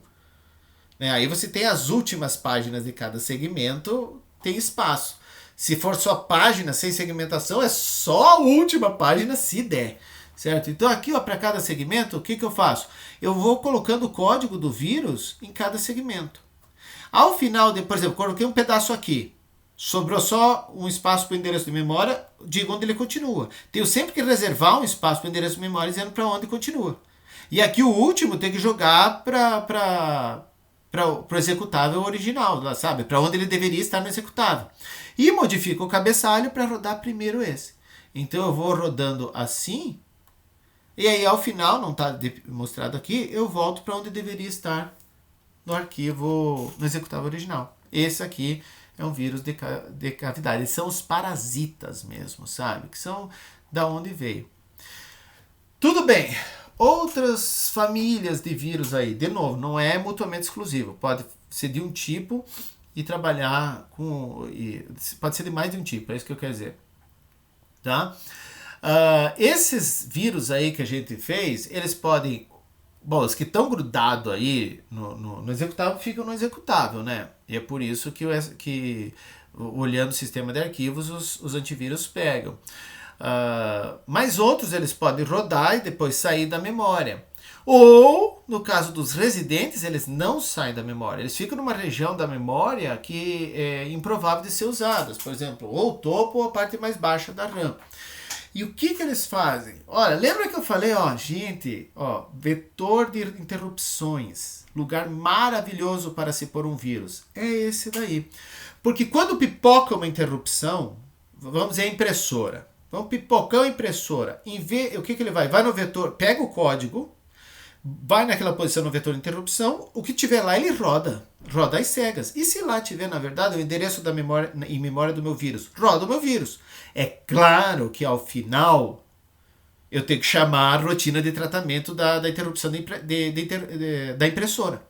Aí você tem as últimas páginas de cada segmento, tem espaço. Se for só página sem segmentação, é só a última página se der, certo? Então aqui, para cada segmento, o que eu faço? Eu vou colocando o código do vírus em cada segmento. Ao final, por exemplo, coloquei um pedaço aqui, sobrou só um espaço para o endereço de memória, digo onde ele continua. Tenho sempre que reservar um espaço para o endereço de memória dizendo para onde continua. E aqui o último tem que jogar para o executável original, sabe? Para onde ele deveria estar no executável. E modifico o cabeçalho para rodar primeiro esse. Então eu vou rodando assim, e aí ao final, não está mostrado aqui, eu volto para onde deveria estar no arquivo, no executável original. Esse aqui é um vírus de cavidade. Eles são os parasitas mesmo, sabe? Que são da onde veio. Tudo bem. Outras famílias de vírus aí, de novo, não é mutuamente exclusivo. Pode ser de um tipo e trabalhar com... pode ser de mais de um tipo, é isso que eu quero dizer. Tá? Esses vírus aí que a gente fez, eles podem... Bom, os que estão grudados aí no executável ficam no executável, né? E é por isso que olhando o sistema de arquivos, os antivírus pegam. Mas outros eles podem rodar e depois sair da memória. Ou, no caso dos residentes, eles não saem da memória. Eles ficam numa região da memória que é improvável de ser usada. Por exemplo, ou o topo ou a parte mais baixa da RAM. E o que eles fazem? Olha, lembra que eu falei, vetor de interrupções. Lugar maravilhoso para se pôr um vírus. É esse daí. Porque quando pipoca uma interrupção, vamos dizer a impressora. Vamos pipocar a impressora. O que ele vai? Vai no vetor, pega o código, vai naquela posição no vetor de interrupção, o que tiver lá ele roda às cegas. E se lá tiver, na verdade, o endereço da memória, em memória do meu vírus, roda o meu vírus. É claro que ao final eu tenho que chamar a rotina de tratamento da interrupção da impressora.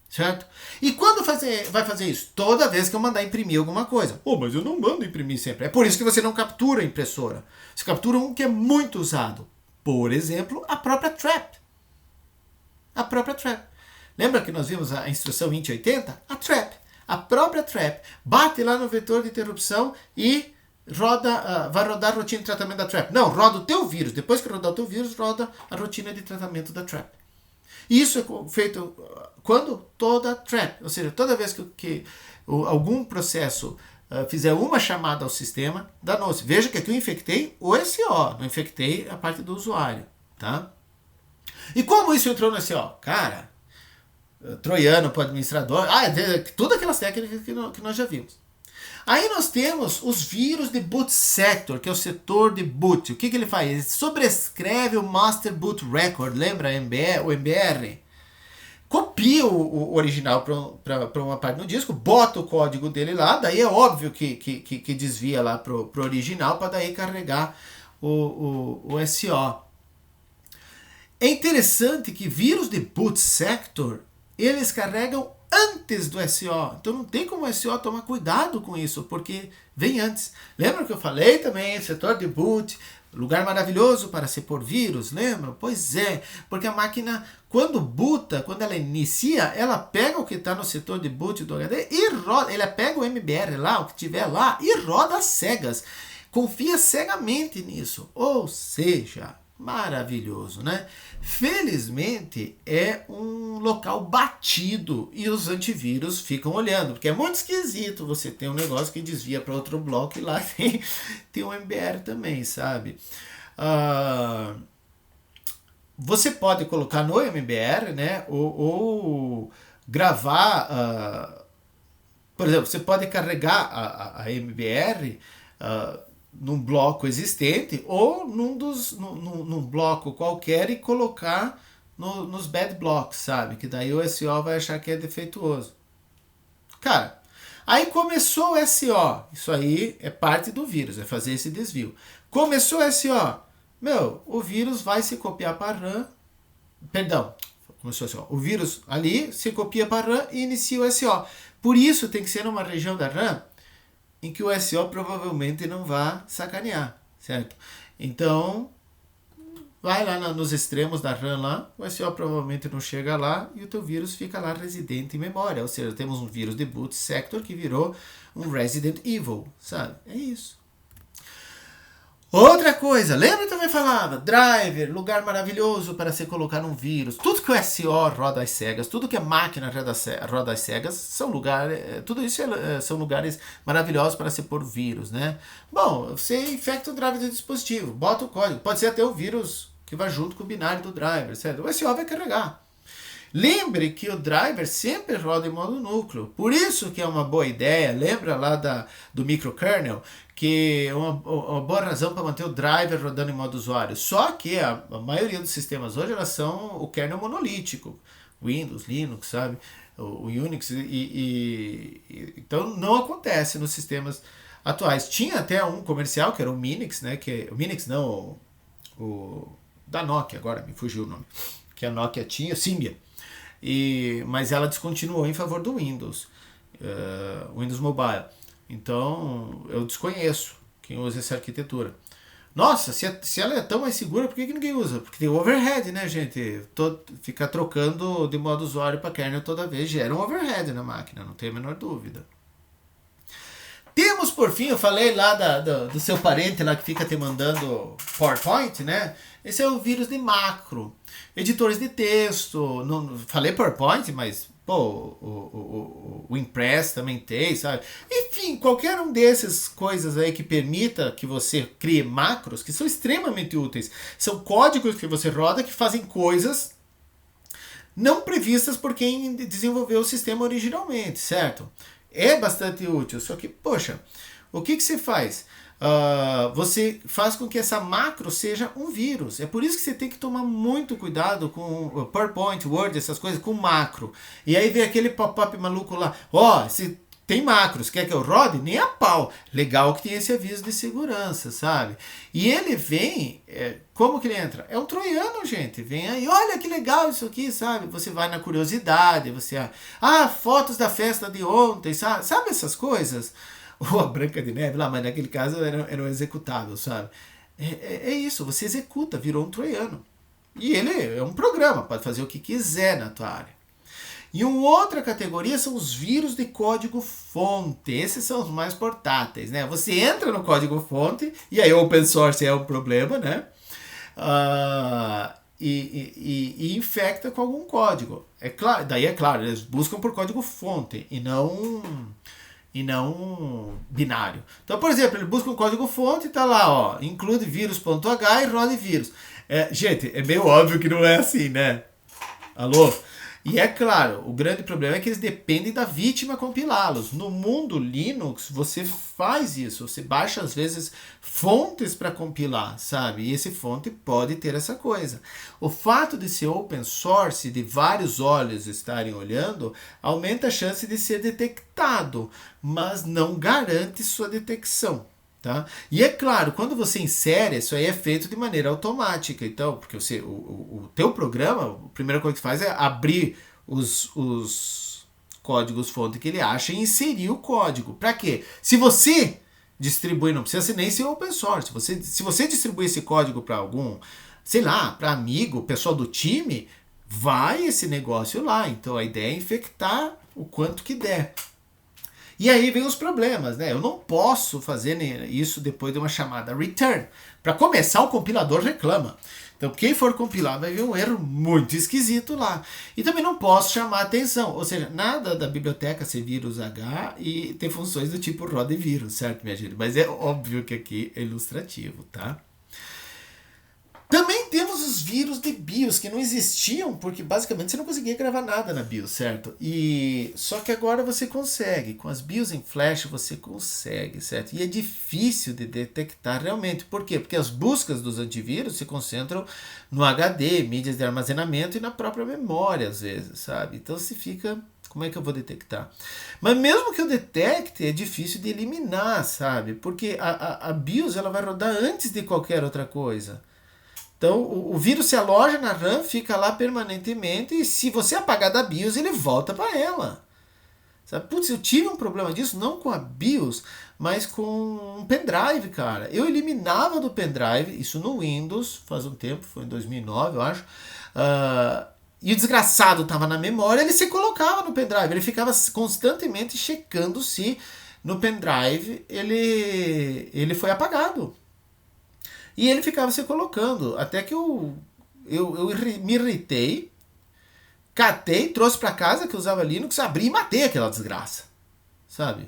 Certo? E quando vai fazer isso? Toda vez que eu mandar imprimir alguma coisa. Mas eu não mando imprimir sempre. É por isso que você não captura a impressora. Você captura um que é muito usado. Por exemplo, a própria trap. A própria trap. Lembra que nós vimos a instrução 2080? A trap. A própria trap. Bate lá no vetor de interrupção e vai rodar a rotina de tratamento da trap. Não, roda o teu vírus. Depois que rodar o teu vírus, roda a rotina de tratamento da trap. Isso é feito quando toda trap, ou seja, toda vez que algum processo fizer uma chamada ao sistema, danou-se. Veja que aqui eu infectei o SO, não infectei a parte do usuário. Tá? E como isso entrou no SO? Cara, troiano para o administrador, tudo aquelas técnicas que nós já vimos. Aí nós temos os vírus de boot sector, que é o setor de boot. O que ele faz? Ele sobrescreve o master boot record, lembra o MBR? Copia o original para uma parte no disco, bota o código dele lá, daí é óbvio que desvia lá para o original para daí carregar o SO. É interessante que vírus de boot sector, eles carregam antes do SO. Então não tem como o SO tomar cuidado com isso, porque vem antes. Lembra que eu falei também, setor de boot, lugar maravilhoso para se pôr vírus, lembra? Pois é, porque a máquina, quando boota, quando ela inicia, ela pega o que está no setor de boot do HD e roda, ela pega o MBR lá, o que tiver lá, e roda às cegas. Confia cegamente nisso. Ou seja, maravilhoso, né? Felizmente é um local batido e os antivírus ficam olhando, porque é muito esquisito você ter um negócio que desvia para outro bloco e lá tem um MBR também, sabe? Você pode colocar no MBR, né? Ou gravar, por exemplo, você pode carregar a MBR num bloco existente ou num bloco qualquer e colocar nos bad blocks, sabe? Que daí o SO vai achar que é defeituoso. Cara, aí começou o SO. Isso aí é parte do vírus, é fazer esse desvio. Começou o SO. O vírus vai se copiar para RAM. Perdão, começou o SO. O vírus ali se copia para RAM e inicia o SO. Por isso tem que ser numa região da RAM em que o SO provavelmente não vai sacanear, certo? Então, vai lá nos extremos da RAM lá, o SO provavelmente não chega lá e o teu vírus fica lá residente em memória. Ou seja, temos um vírus de boot sector que virou um Resident Evil, sabe? É isso. Outra coisa, lembra que eu também falava? Driver, lugar maravilhoso para se colocar um vírus. Tudo que o SO roda às cegas, tudo que a máquina roda às cegas, são lugares, tudo isso são lugares maravilhosos para se pôr vírus, né? Bom, você infecta o driver do dispositivo, bota o código, pode ser até o vírus que vai junto com o binário do driver, certo? O SO vai carregar. Lembre que o driver sempre roda em modo núcleo. Por isso que é uma boa ideia, lembra lá do microkernel, que é uma boa razão para manter o driver rodando em modo usuário. Só que a maioria dos sistemas hoje elas são o kernel monolítico. Windows, Linux, sabe? O Unix. Então não acontece nos sistemas atuais. Tinha até um comercial que era o Minix, né? O Minix não, o da Nokia, agora me fugiu o nome. Que a Nokia tinha, Symbian. Mas ela descontinuou em favor do Windows, Windows Mobile. Então, eu desconheço quem usa essa arquitetura. Nossa, se ela é tão mais segura, por que ninguém usa? Porque tem overhead, né, gente? Ficar trocando de modo usuário para kernel toda vez gera um overhead na máquina, não tenho a menor dúvida. Temos, por fim, eu falei lá do seu parente lá que fica te mandando PowerPoint, né? Esse é o vírus de macro. Editores de texto, falei PowerPoint, mas o Impress também tem, sabe? Enfim, qualquer um desses coisas aí que permita que você crie macros, que são extremamente úteis. São códigos que você roda que fazem coisas não previstas por quem desenvolveu o sistema originalmente, certo? É bastante útil, só que, poxa, o que você faz? Você faz com que essa macro seja um vírus. É por isso que você tem que tomar muito cuidado com PowerPoint, Word, essas coisas, com macro. E aí vem aquele pop-up maluco lá, esse tem macros, quer que eu rode? Nem a pau. Legal que tem esse aviso de segurança, sabe? E ele vem, como que ele entra? É um troiano, gente. Vem aí, olha que legal isso aqui, sabe? Você vai na curiosidade, você... fotos da festa de ontem, sabe? Sabe essas coisas? Ou a Branca de Neve lá, mas naquele caso era um executável, sabe? É isso, você executa, virou um troiano. E ele é um programa, pode fazer o que quiser na tua área. E uma outra categoria são os vírus de código-fonte. Esses são os mais portáteis, né? Você entra no código-fonte, e aí o open source é um problema, né? E infecta com algum código. Daí é claro, eles buscam por código-fonte e não binário. Então, por exemplo, ele busca um código-fonte e tá lá, ó, include vírus.h e roda vírus. Gente, é meio óbvio que não é assim, né? Alô? E é claro, o grande problema é que eles dependem da vítima compilá-los. No mundo Linux, você faz isso. Você baixa, às vezes, fontes para compilar, sabe? E esse fonte pode ter essa coisa. O fato de ser open source, de vários olhos estarem olhando, aumenta a chance de ser detectado, mas não garante sua detecção. Tá? E é claro, quando você insere, isso aí é feito de maneira automática. Então, porque o teu programa, a primeira coisa que faz é abrir os códigos-fonte que ele acha e inserir o código. Para quê? Se você distribui, não precisa nem ser open source. Se você distribui esse código para algum, sei lá, para amigo, pessoal do time, vai esse negócio lá. Então a ideia é infectar o quanto que der. E aí vem os problemas, né? Eu não posso fazer isso depois de uma chamada return. Para começar, o compilador reclama. Então, quem for compilar vai ver um erro muito esquisito lá. E também não posso chamar atenção. Ou seja, nada da biblioteca ser vírus H e ter funções do tipo roda vírus, certo, minha gente? Mas é óbvio que aqui é ilustrativo, tá? Também temos os vírus de BIOS, que não existiam, porque basicamente você não conseguia gravar nada na BIOS, certo? Só que agora você consegue. Com as BIOS em flash você consegue, certo? E é difícil de detectar realmente. Por quê? Porque as buscas dos antivírus se concentram no HD, mídias de armazenamento e na própria memória, às vezes, sabe? Então você fica... Como é que eu vou detectar? Mas mesmo que eu detecte, é difícil de eliminar, sabe? Porque a BIOS ela vai rodar antes de qualquer outra coisa. Então, o vírus se aloja na RAM, fica lá permanentemente, e se você apagar da BIOS, ele volta para ela. Sabe? Putz, eu tive um problema disso, não com a BIOS, mas com um pendrive, cara. Eu eliminava do pendrive, isso no Windows, faz um tempo, foi em 2009, eu acho, e o desgraçado estava na memória, ele se colocava no pendrive, ele ficava constantemente checando se no pendrive ele foi apagado. E ele ficava se colocando, até que eu me irritei, catei, trouxe para casa que eu usava Linux, abri e matei aquela desgraça, sabe?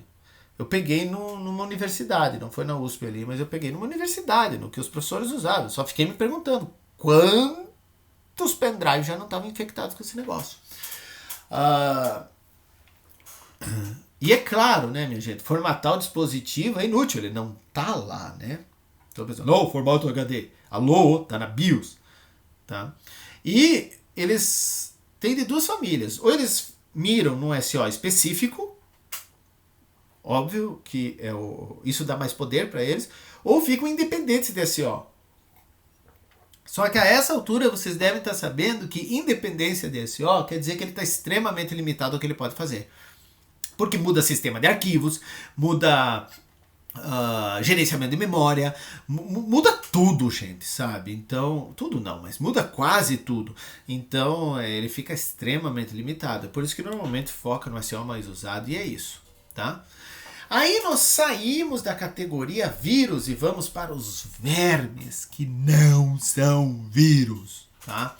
Eu peguei numa universidade, não foi na USP ali, mas eu peguei numa universidade, no que os professores usavam. Só fiquei me perguntando quantos pendrives já não estavam infectados com esse negócio. E é claro, né, minha gente, formatar o dispositivo é inútil, ele não tá lá, né? Então, pensando, não, formato HD. Alô, tá na BIOS. Tá? E eles têm de duas famílias. Ou eles miram num SO específico, óbvio que isso dá mais poder para eles, ou ficam independentes de SO. Só que a essa altura vocês devem estar sabendo que independência de SO quer dizer que ele está extremamente limitado ao que ele pode fazer. Porque muda sistema de arquivos, muda... gerenciamento de memória, muda tudo, gente, sabe? Então, tudo não, mas muda quase tudo. Então, ele fica extremamente limitado. É por isso que normalmente foca no SEO mais usado, e é isso, tá? Aí nós saímos da categoria vírus e vamos para os vermes, que não são vírus, tá?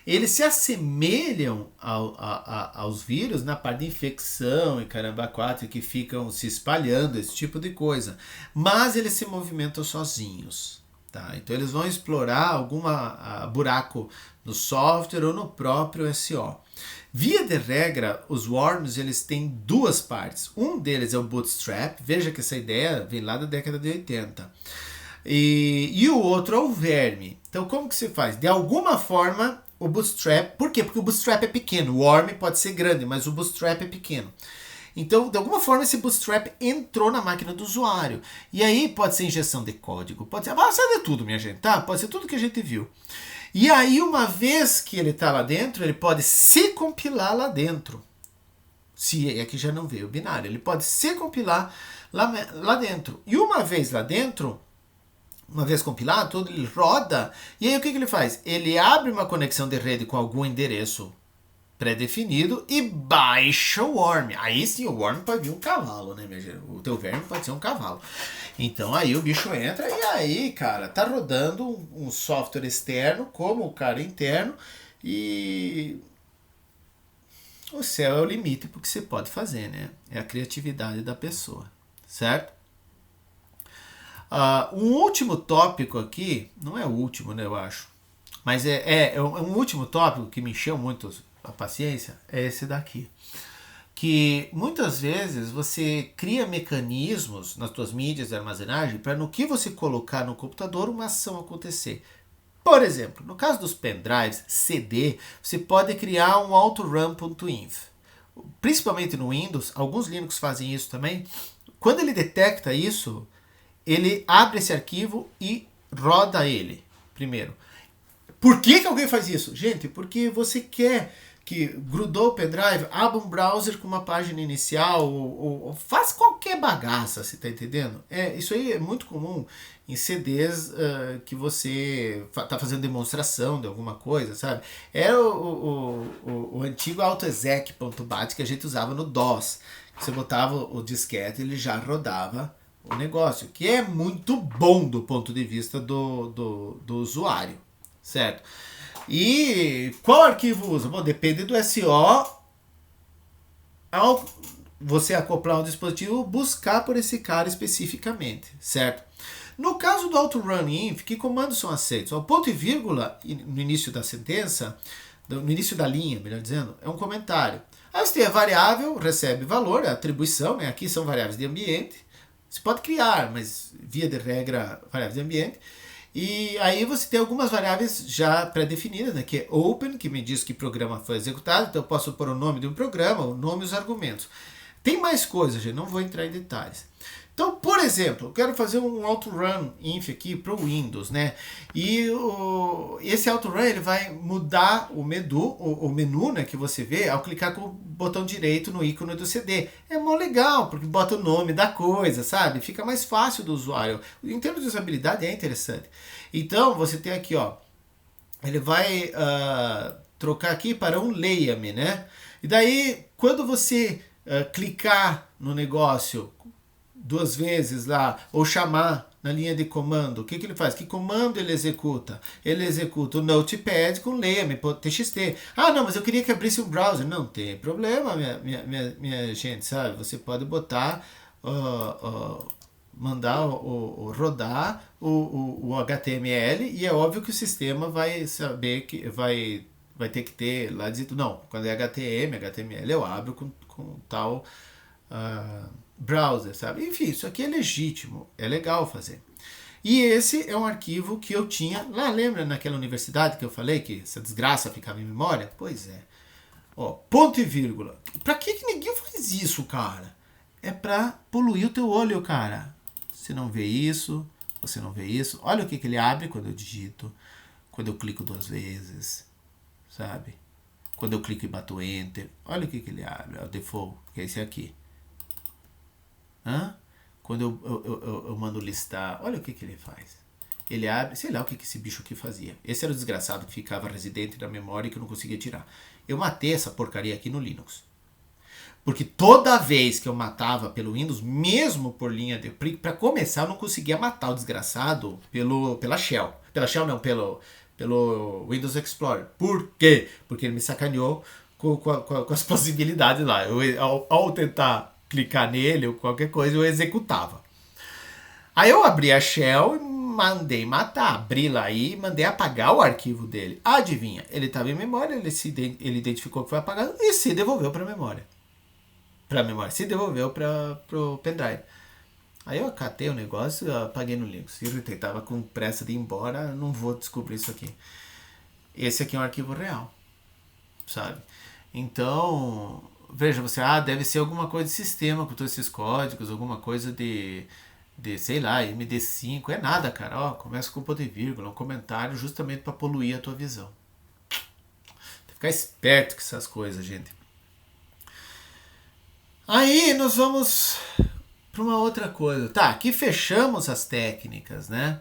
Eles se assemelham aos vírus na parte de infecção e caramba 4 que ficam se espalhando, esse tipo de coisa. Mas eles se movimentam sozinhos. Tá? Então eles vão explorar algum buraco no software ou no próprio SO. Via de regra, os worms eles têm duas partes. Um deles é o bootstrap. Veja que essa ideia vem lá da década de 80. E o outro é o verme. Então como que se faz? De alguma forma... O bootstrap, por quê? Porque o bootstrap é pequeno. O worm pode ser grande, mas o bootstrap é pequeno. Então, de alguma forma, esse bootstrap entrou na máquina do usuário. E aí pode ser injeção de código, pode ser... Pode ser de tudo, minha gente, tá? Pode ser tudo que a gente viu. E aí, uma vez que ele está lá dentro, ele pode se compilar lá dentro. Se aqui já não veio o binário, ele pode se compilar lá dentro. E uma vez lá dentro, uma vez compilado, tudo ele roda. E aí o que ele faz? Ele abre uma conexão de rede com algum endereço pré-definido e baixa o worm. Aí sim, o worm pode vir um cavalo, né, minha gente? O teu verme pode ser um cavalo. Então aí o bicho entra e aí, cara, tá rodando um software externo como o cara interno e o céu é o limite pro que você pode fazer, né? É a criatividade da pessoa, certo? Um último tópico aqui, não é o último, né, eu acho, mas é um último tópico que me encheu muito a paciência, é esse daqui. Que muitas vezes você cria mecanismos nas suas mídias de armazenagem para no que você colocar no computador uma ação acontecer. Por exemplo, no caso dos pendrives CD, você pode criar um autorun.inf. Principalmente no Windows, alguns Linux fazem isso também. Quando ele detecta isso, ele abre esse arquivo e roda ele primeiro. Por que alguém faz isso? Gente, porque você quer que grudou o pendrive, abra um browser com uma página inicial ou faz qualquer bagaça, você tá entendendo? Isso aí é muito comum em CDs que você tá fazendo demonstração de alguma coisa, sabe? É o antigo autoexec.bat que a gente usava no DOS. Você botava o disquete e ele já rodava o negócio, que é muito bom do ponto de vista do usuário, certo? E qual arquivo usa? Bom, depende do SO. Ao você acoplar um dispositivo, buscar por esse cara especificamente, certo? No caso do autorun.inf, que comandos são aceitos? O ponto e vírgula no início da sentença, no início da linha, melhor dizendo, é um comentário. Aí você tem a variável, recebe valor, a atribuição, né? Aqui são variáveis de ambiente. Você pode criar, mas via de regra, variáveis de ambiente. E aí você tem algumas variáveis já pré-definidas, né? Que é open, que me diz que programa foi executado. Então eu posso pôr o nome de um programa, o nome e os argumentos. Tem mais coisas, gente, não vou entrar em detalhes. Então, por exemplo, eu quero fazer um autorun.inf aqui para o Windows, né? E esse autorun ele vai mudar o menu, né, que você vê ao clicar com o botão direito no ícone do CD. É mó legal, porque bota o nome da coisa, sabe? Fica mais fácil do usuário. Em termos de usabilidade é interessante. Então, você tem aqui, ó, ele vai trocar aqui para um leia-me, né? E daí, quando você clicar no negócio duas vezes lá, ou chamar na linha de comando, o que ele faz? Que comando ele executa? Ele executa o Notepad com leia-me.txt. Ah, não, mas eu queria que abrisse um browser. Não tem problema, minha gente, sabe? Você pode botar, mandar rodar o HTML e é óbvio que o sistema vai saber que vai ter que ter lá dito, não, quando é HTML eu abro com tal browser, sabe? Enfim, isso aqui é legítimo, é legal fazer. E esse é um arquivo que eu tinha lá, lembra naquela universidade que eu falei que essa desgraça ficava em memória? Pois é. Ó, ponto e vírgula. Pra que ninguém faz isso, cara? É pra poluir o teu olho, cara. Você não vê isso, você não vê isso. Olha o que ele abre quando eu digito, quando eu clico duas vezes, sabe? Quando eu clico e bato Enter. Olha o que ele abre, o default, que é esse aqui. Quando eu mando listar, olha o que ele faz. Ele abre, sei lá o que esse bicho aqui fazia. Esse era o desgraçado que ficava residente na memória e que eu não conseguia tirar. Eu matei essa porcaria aqui no Linux. Porque toda vez que eu matava pelo Windows, mesmo por linha de... Para começar, eu não conseguia matar o desgraçado pela Shell. Pela Shell não, pelo Windows Explorer. Por quê? Porque ele me sacaneou com as possibilidades lá. Ao tentar clicar nele ou qualquer coisa, eu executava. Aí eu abri a Shell e mandei matar. Abri lá e mandei apagar o arquivo dele. Adivinha? Ele estava em memória, ele identificou que foi apagado e se devolveu para a memória. Se devolveu para o pendrive. Aí eu acatei o negócio e apaguei no Linux. Irritei, tava com pressa de ir embora, não vou descobrir isso aqui. Esse aqui é um arquivo real, sabe? Então, veja, você, deve ser alguma coisa de sistema com todos esses códigos, alguma coisa de sei lá, MD5, é nada, cara, ó, começa com ponto e vírgula, um comentário justamente para poluir a tua visão. Tem que ficar esperto com essas coisas, gente. Aí nós vamos para uma outra coisa. Tá, aqui fechamos as técnicas, né?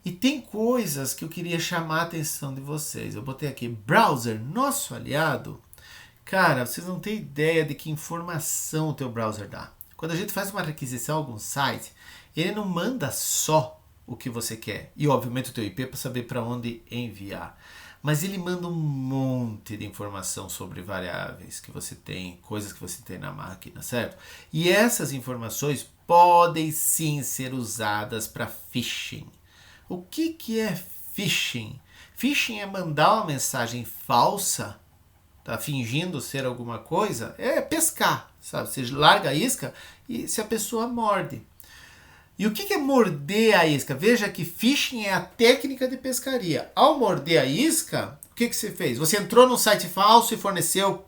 E tem coisas que eu queria chamar a atenção de vocês. Eu botei aqui, browser, nosso aliado. Cara, vocês não têm ideia de que informação o teu browser dá. Quando a gente faz uma requisição a algum site, ele não manda só o que você quer. E, obviamente, o teu IP para saber para onde enviar. Mas ele manda um monte de informação sobre variáveis que você tem, coisas que você tem na máquina, certo? E essas informações podem sim ser usadas para phishing. O que é phishing? Phishing é mandar uma mensagem falsa, tá fingindo ser alguma coisa, é pescar, sabe? Você larga a isca e se a pessoa morde. E o que é morder a isca? Veja que phishing é a técnica de pescaria. Ao morder a isca, o que você fez? Você entrou num site falso e forneceu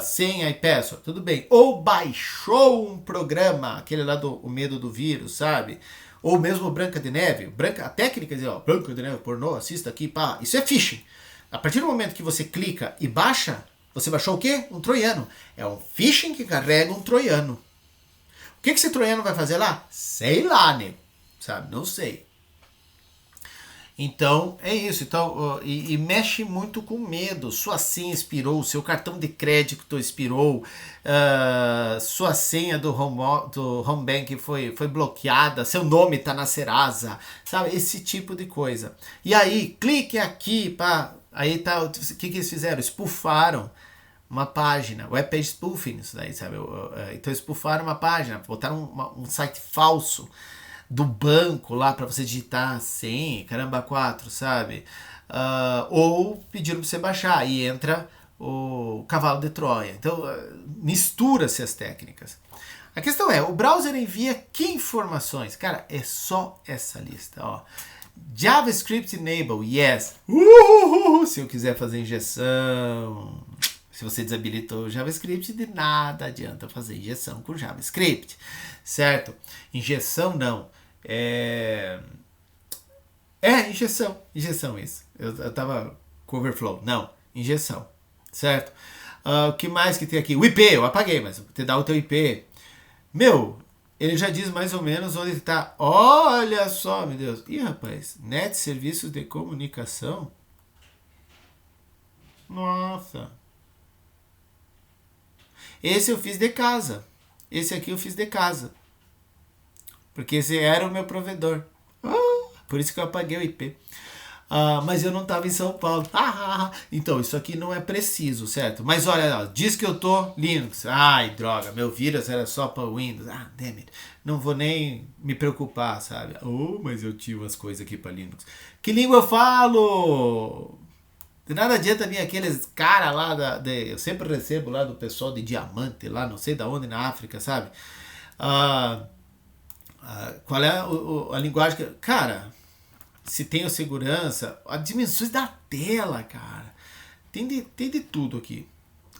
senha e password, tudo bem. Ou baixou um programa, aquele lá do O Medo do Vírus, sabe? Ou mesmo Branca de Neve. A técnica de Branca de Neve, pornô, assista aqui, pá. Isso é phishing. A partir do momento que você clica e baixa, você baixou o quê? Um troiano. É um phishing que carrega um troiano. O que esse troiano vai fazer lá? Sei lá, nego. Sabe? Não sei. Então, é isso. Então, e mexe muito com medo. Sua senha expirou, seu cartão de crédito expirou, sua senha do home bank foi bloqueada, seu nome está na Serasa, sabe? Esse tipo de coisa. E aí, clique aqui, pá. Aí tá, o que eles fizeram? Spoofaram uma página, web page spoofing, isso daí, sabe? Então spoofaram uma página, botaram um site falso do banco lá para você digitar senha, caramba 4, sabe? Ou pediram para você baixar e entra o cavalo de Troia. Então mistura-se as técnicas. A questão é, o browser envia que informações? Cara, é só essa lista, ó. JavaScript enable, yes. Se eu quiser fazer injeção, se você desabilitou o JavaScript, de nada adianta fazer injeção com JavaScript, certo? Injeção não. Injeção isso. Eu tava com overflow. Não, injeção, certo? O que mais que tem aqui? O IP, eu apaguei, mas te dá o teu IP. Meu, ele já diz mais ou menos onde está. Olha só, meu Deus. Ih, rapaz, net serviços de comunicação. Nossa. Esse eu fiz de casa. Esse aqui eu fiz de casa. Porque esse era o meu provedor. Por isso que eu apaguei o IP. Mas eu não estava em São Paulo. Então, isso aqui não é preciso, certo? Mas olha, diz que eu tô Linux. Ai, droga, meu vírus era só para Windows. Damn it. Não vou nem me preocupar, sabe? Mas eu tinha umas coisas aqui para Linux. Que língua eu falo? De nada adianta vir aqueles caras lá, eu sempre recebo lá do pessoal de Diamante, lá não sei da onde, na África, sabe? Qual é a linguagem que... Cara, se tem a segurança, as dimensões da tela, cara. Tem de tudo aqui.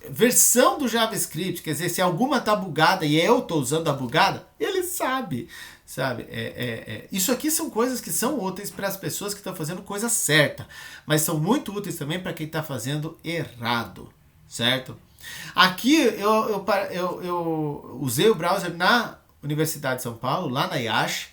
Versão do JavaScript, quer dizer, se alguma tá bugada e eu tô usando a bugada, ele sabe. Isso aqui são coisas que são úteis para as pessoas que estão fazendo coisa certa, mas são muito úteis também para quem está fazendo errado, certo? Aqui eu usei o browser na Universidade de São Paulo, lá na IASH,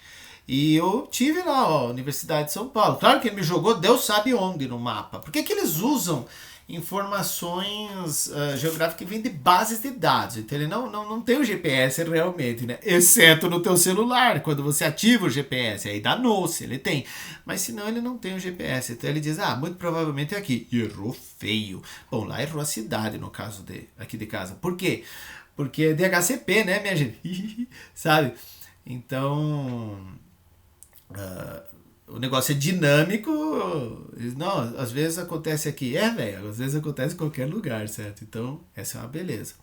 e eu tive lá, ó, Universidade de São Paulo. Claro que ele me jogou, Deus sabe onde no mapa. Por que eles usam informações geográficas que vêm de bases de dados? Então ele não tem o GPS realmente, né? Exceto no teu celular, quando você ativa o GPS, aí danou-se, ele tem. Mas senão ele não tem o GPS. Então ele diz, muito provavelmente é aqui. E errou feio. Bom, lá errou a cidade, no caso aqui de casa. Por quê? Porque é DHCP, né, minha gente? Sabe? Então... o negócio é dinâmico. Não, às vezes acontece aqui. Velho, às vezes acontece em qualquer lugar, certo? Então, essa é uma beleza.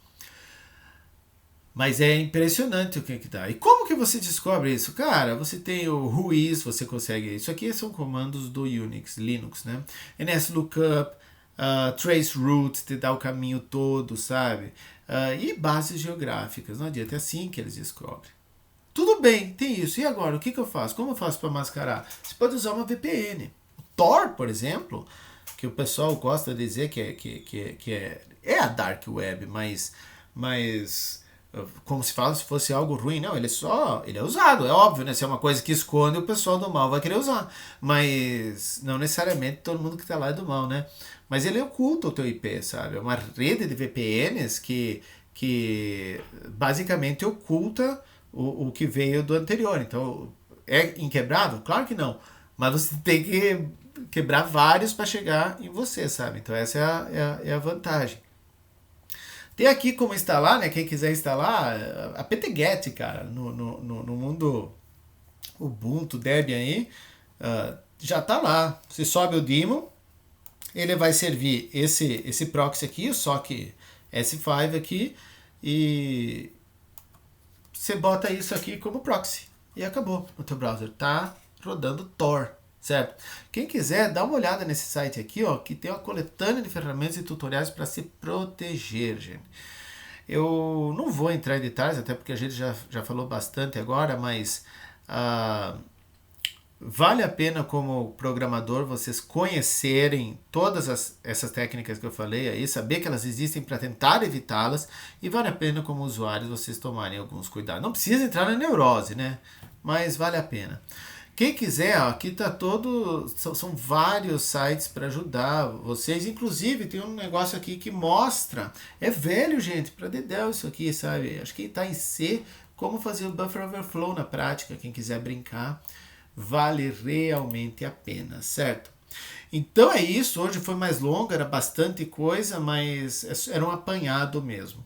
Mas é impressionante o que dá. E como que você descobre isso? Cara, você tem o Whois, você consegue... Isso aqui são comandos do Unix, Linux, né? NSLOOKUP, Traceroute te dá o caminho todo, sabe? E bases geográficas, não adianta, é assim que eles descobrem. Tudo bem, tem isso. E agora, o que eu faço? Como eu faço para mascarar? Você pode usar uma VPN. O Tor, por exemplo, que o pessoal gosta de dizer que é a Dark Web, mas como se fala se fosse algo ruim. Não, ele é usado, é óbvio, né? Se é uma coisa que esconde, o pessoal do mal vai querer usar. Mas não necessariamente todo mundo que está lá é do mal, né? Mas ele oculta o teu IP, sabe? É uma rede de VPNs que basicamente oculta o que veio do anterior. Então, é inquebrável? Claro que não. Mas você tem que quebrar vários para chegar em você, sabe? Então, essa é a vantagem. Tem aqui como instalar, né? Quem quiser instalar, a PTGet, cara, no mundo Ubuntu, Debian aí, já tá lá. Você sobe o daemon, ele vai servir esse proxy aqui, o SOC S5 aqui, e você bota isso aqui como proxy. E acabou no teu browser. Tá rodando Tor, certo? Quem quiser, dá uma olhada nesse site aqui, ó, que tem uma coletânea de ferramentas e tutoriais para se proteger, gente. Eu não vou entrar em detalhes, até porque a gente já falou bastante agora, mas vale a pena como programador vocês conhecerem todas essas técnicas que eu falei aí, saber que elas existem para tentar evitá-las, e vale a pena como usuários vocês tomarem alguns cuidados. Não precisa entrar na neurose, né? Mas vale a pena. Quem quiser, ó, aqui tá todo. São vários sites para ajudar vocês. Inclusive, tem um negócio aqui que mostra. É velho, gente, para dedéu isso aqui, sabe? Acho que tá em C, como fazer o Buffer Overflow na prática. Quem quiser brincar, vale realmente a pena, certo? Então é isso. Hoje foi mais longo, era bastante coisa, mas era um apanhado mesmo.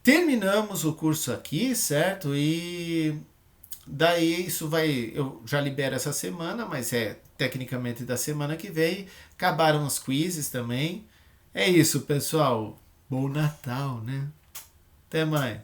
Terminamos o curso aqui, certo? E daí isso eu já libero essa semana, mas é tecnicamente da semana que vem. Acabaram os quizzes também. É isso, pessoal. Bom Natal, né? Até mais.